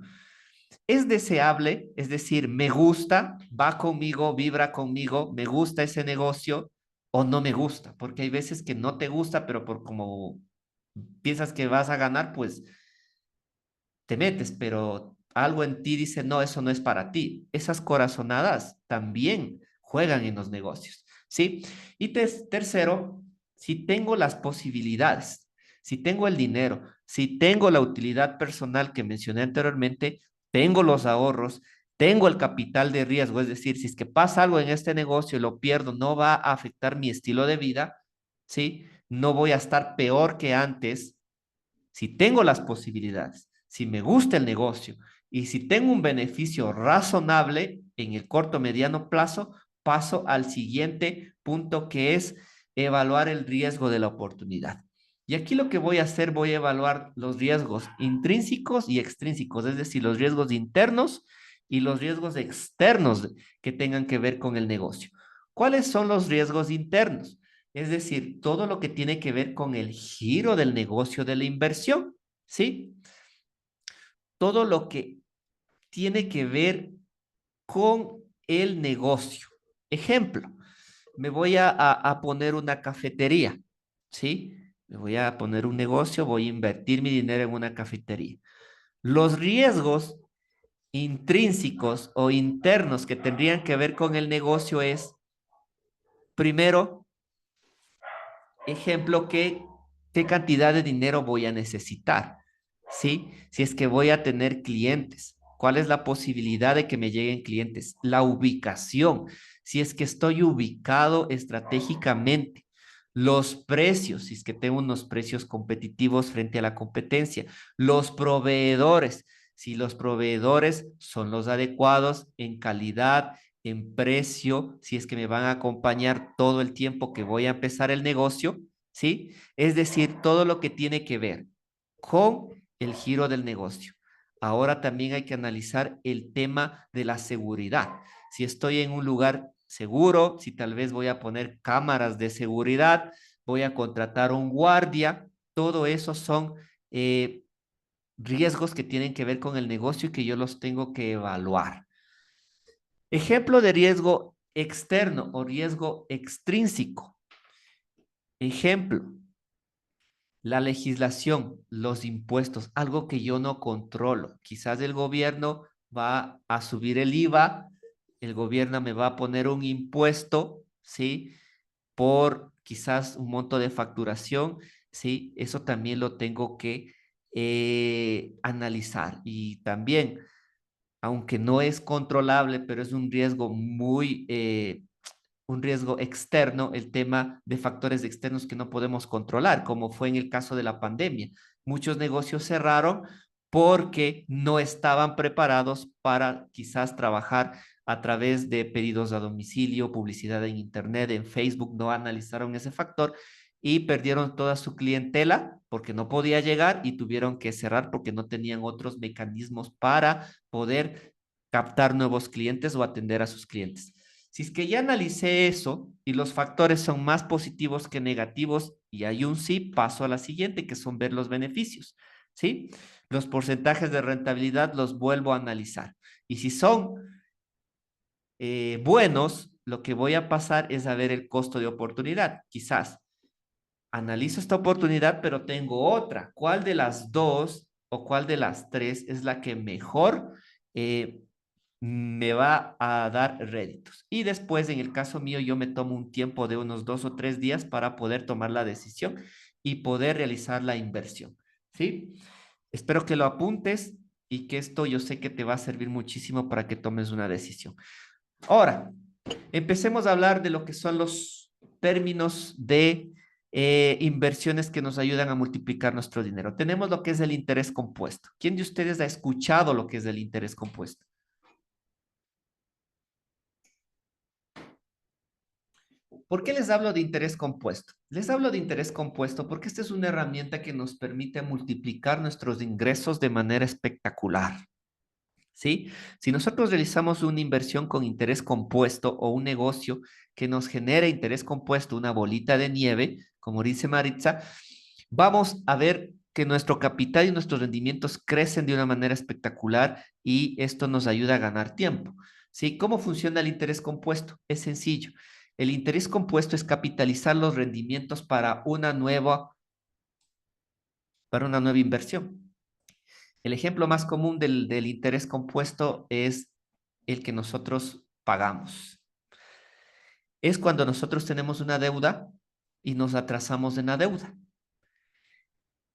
Speaker 1: ¿es deseable? Es decir, me gusta, va conmigo, vibra conmigo, me gusta ese negocio o no me gusta, porque hay veces que no te gusta, pero por como piensas que vas a ganar, pues te metes, pero algo en ti dice, no, eso no es para ti. Esas corazonadas también juegan en los negocios, ¿sí? Y tercero, si tengo las posibilidades, si tengo el dinero, si tengo la utilidad personal que mencioné anteriormente, tengo los ahorros, tengo el capital de riesgo, es decir, si es que pasa algo en este negocio y lo pierdo, no va a afectar mi estilo de vida, ¿sí? No voy a estar peor que antes si tengo las posibilidades, si me gusta el negocio y si tengo un beneficio razonable en el corto mediano plazo, paso al siguiente punto que es evaluar el riesgo de la oportunidad. Y aquí lo que voy a hacer, voy a evaluar los riesgos intrínsecos y extrínsecos, es decir, los riesgos internos y los riesgos externos que tengan que ver con el negocio. ¿Cuáles son los riesgos internos? Es decir, todo lo que tiene que ver con el giro del negocio de la inversión, ¿sí? Todo lo que tiene que ver con el negocio. Ejemplo, me voy a poner una cafetería, ¿sí? Me voy a poner un negocio, voy a invertir mi dinero en una cafetería. Los riesgos intrínsecos o internos que tendrían que ver con el negocio es, primero, ejemplo, qué cantidad de dinero voy a necesitar, ¿sí? Si es que voy a tener clientes, ¿cuál es la posibilidad de que me lleguen clientes? La ubicación, si es que estoy ubicado estratégicamente. Los precios, si es que tengo unos precios competitivos frente a la competencia. Los proveedores, si los proveedores son los adecuados en calidad, en precio, si es que me van a acompañar todo el tiempo que voy a empezar el negocio, ¿sí? Es decir, todo lo que tiene que ver con el giro del negocio. Ahora también hay que analizar el tema de la seguridad. Si estoy en un lugar seguro, si tal vez voy a poner cámaras de seguridad, voy a contratar un guardia, todo eso son riesgos que tienen que ver con el negocio y que yo los tengo que evaluar. Ejemplo de riesgo externo o riesgo extrínseco. Ejemplo, la legislación, los impuestos, algo que yo no controlo. Quizás el gobierno va a subir el IVA, el gobierno me va a poner un impuesto, ¿sí? Por quizás un monto de facturación, ¿sí? Eso también lo tengo que analizar. Y también, aunque no es controlable, pero es un riesgo un riesgo externo, el tema de factores externos que no podemos controlar, como fue en el caso de la pandemia. Muchos negocios cerraron porque no estaban preparados para quizás trabajar a través de pedidos a domicilio, publicidad en Internet, en Facebook, no analizaron ese factor y perdieron toda su clientela porque no podía llegar y tuvieron que cerrar porque no tenían otros mecanismos para poder captar nuevos clientes o atender a sus clientes. Si es que ya analicé eso y los factores son más positivos que negativos y hay un sí, paso a la siguiente, que son ver los beneficios, ¿sí? Los porcentajes de rentabilidad los vuelvo a analizar. Y si son buenos, lo que voy a pasar es a ver el costo de oportunidad. Quizás analizo esta oportunidad, pero tengo otra. ¿Cuál de las dos o cuál de las tres es la que mejor me va a dar réditos? Y después, en el caso mío, yo me tomo un tiempo de unos 2 o 3 días para poder tomar la decisión y poder realizar la inversión. ¿Sí? Espero que lo apuntes y que esto yo sé que te va a servir muchísimo para que tomes una decisión. Ahora, empecemos a hablar de lo que son los términos de inversiones que nos ayudan a multiplicar nuestro dinero. Tenemos lo que es el interés compuesto. ¿Quién de ustedes ha escuchado lo que es el interés compuesto? ¿Por qué les hablo de interés compuesto? Les hablo de interés compuesto porque esta es una herramienta que nos permite multiplicar nuestros ingresos de manera espectacular. ¿Sí? Si nosotros realizamos una inversión con interés compuesto o un negocio que nos genere interés compuesto, una bolita de nieve, como dice Maritza, vamos a ver que nuestro capital y nuestros rendimientos crecen de una manera espectacular y esto nos ayuda a ganar tiempo. ¿Sí? ¿Cómo funciona el interés compuesto? Es sencillo. El interés compuesto es capitalizar los rendimientos para una nueva inversión. El ejemplo más común del interés compuesto es el que nosotros pagamos. Es cuando nosotros tenemos una deuda y nos atrasamos en la deuda.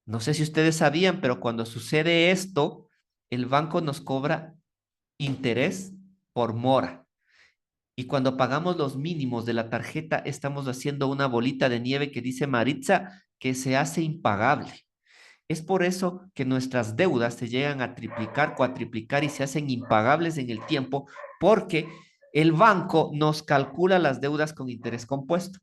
Speaker 1: No sé si ustedes sabían, pero cuando sucede esto, el banco nos cobra interés por mora. Y cuando pagamos los mínimos de la tarjeta, estamos haciendo una bolita de nieve que dice Maritza que se hace impagable. Es por eso que nuestras deudas se llegan a triplicar, cuatriplicar y se hacen impagables en el tiempo, porque el banco nos calcula las deudas con interés compuesto.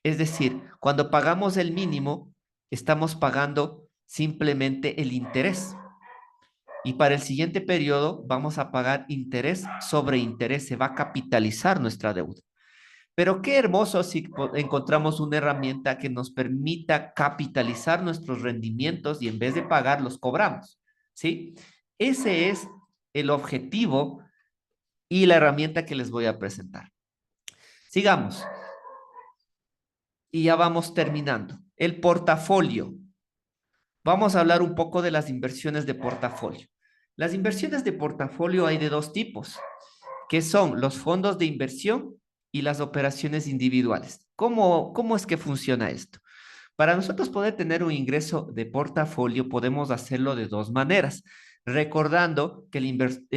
Speaker 1: Es decir, cuando pagamos el mínimo, estamos pagando simplemente el interés. Y para el siguiente periodo vamos a pagar interés sobre interés, se va a capitalizar nuestra deuda. Pero qué hermoso si encontramos una herramienta que nos permita capitalizar nuestros rendimientos y en vez de pagar, los cobramos, ¿sí? Ese es el objetivo y la herramienta que les voy a presentar. Sigamos y ya vamos terminando. El portafolio. Vamos a hablar un poco de las inversiones de portafolio. Las inversiones de portafolio hay de dos tipos, que son los fondos de inversión y las operaciones individuales. ¿Cómo es que funciona esto? Para nosotros poder tener un ingreso de portafolio, podemos hacerlo de dos maneras. Recordando que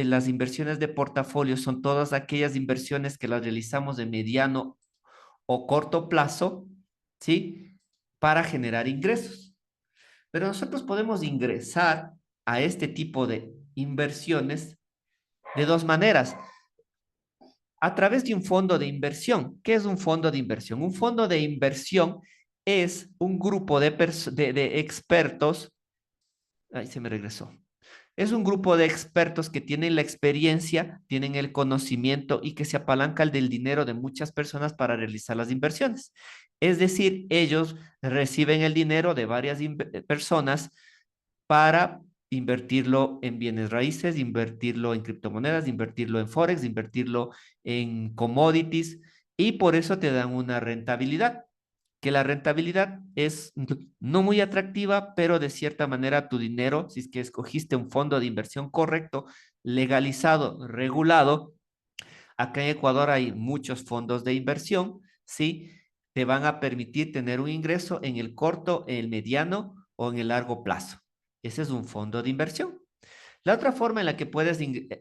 Speaker 1: las inversiones de portafolio son todas aquellas inversiones que las realizamos de mediano o corto plazo, ¿sí? Para generar ingresos. Pero nosotros podemos ingresar a este tipo de inversiones de dos maneras. A través de un fondo de inversión. ¿Qué es un fondo de inversión? Un fondo de inversión es un grupo de expertos. Ahí se me regresó. Es un grupo de expertos que tienen la experiencia, tienen el conocimiento y que se apalancan del dinero de muchas personas para realizar las inversiones. Es decir, ellos reciben el dinero de varias personas para invertirlo en bienes raíces, invertirlo en criptomonedas, invertirlo en forex, invertirlo en commodities y por eso te dan una rentabilidad, que la rentabilidad es no muy atractiva, pero de cierta manera tu dinero, si es que escogiste un fondo de inversión correcto, legalizado, regulado, acá en Ecuador hay muchos fondos de inversión, ¿sí? Te van a permitir tener un ingreso en el corto, en el mediano o en el largo plazo. Ese es un fondo de inversión. La otra forma en la que puedes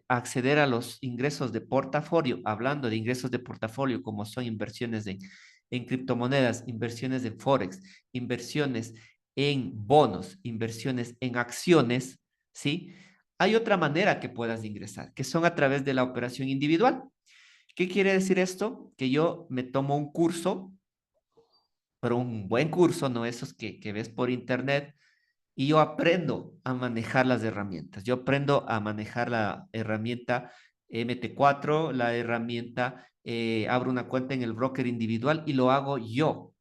Speaker 1: acceder a los ingresos de portafolio, hablando de ingresos de portafolio, como son inversiones en criptomonedas, inversiones en forex, inversiones en bonos, inversiones en acciones, ¿sí? Hay otra manera que puedas ingresar, que son a través de la operación individual. ¿Qué quiere decir esto? Que yo me tomo un curso, pero un buen curso, no esos que ves por internet, y yo aprendo a manejar las herramientas. Yo aprendo a manejar la herramienta MT4, la herramienta, abro una cuenta en el broker individual y lo hago yo,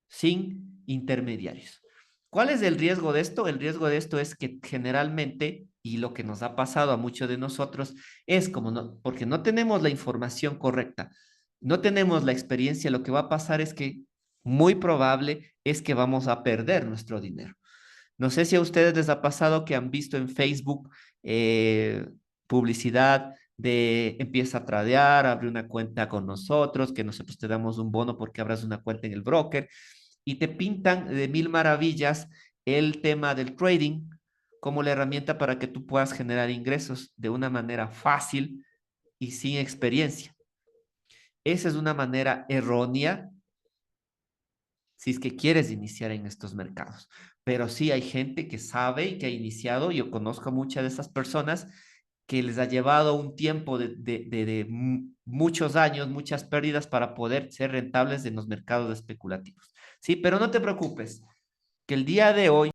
Speaker 1: sin intermediarios. ¿Cuál es el riesgo de esto? El riesgo de esto es que generalmente, y lo que nos ha pasado a muchos de nosotros, es como no, porque no tenemos la información correcta, no tenemos la experiencia, lo que va a pasar es que muy probable es que vamos a perder nuestro dinero. No sé si a ustedes les ha pasado que han visto en Facebook publicidad de empieza a tradear, abre una cuenta con nosotros, que nosotros te damos un bono porque abras una cuenta en el broker y te pintan de mil maravillas el tema del trading como la herramienta para que tú puedas generar ingresos de una manera fácil y sin experiencia. Esa es una manera errónea si es que quieres iniciar en estos mercados. Pero sí hay gente que sabe y que ha iniciado, yo conozco muchas de esas personas que les ha llevado un tiempo de muchos años, muchas pérdidas para poder ser rentables en los mercados especulativos. Sí, pero no te preocupes, que el día de hoy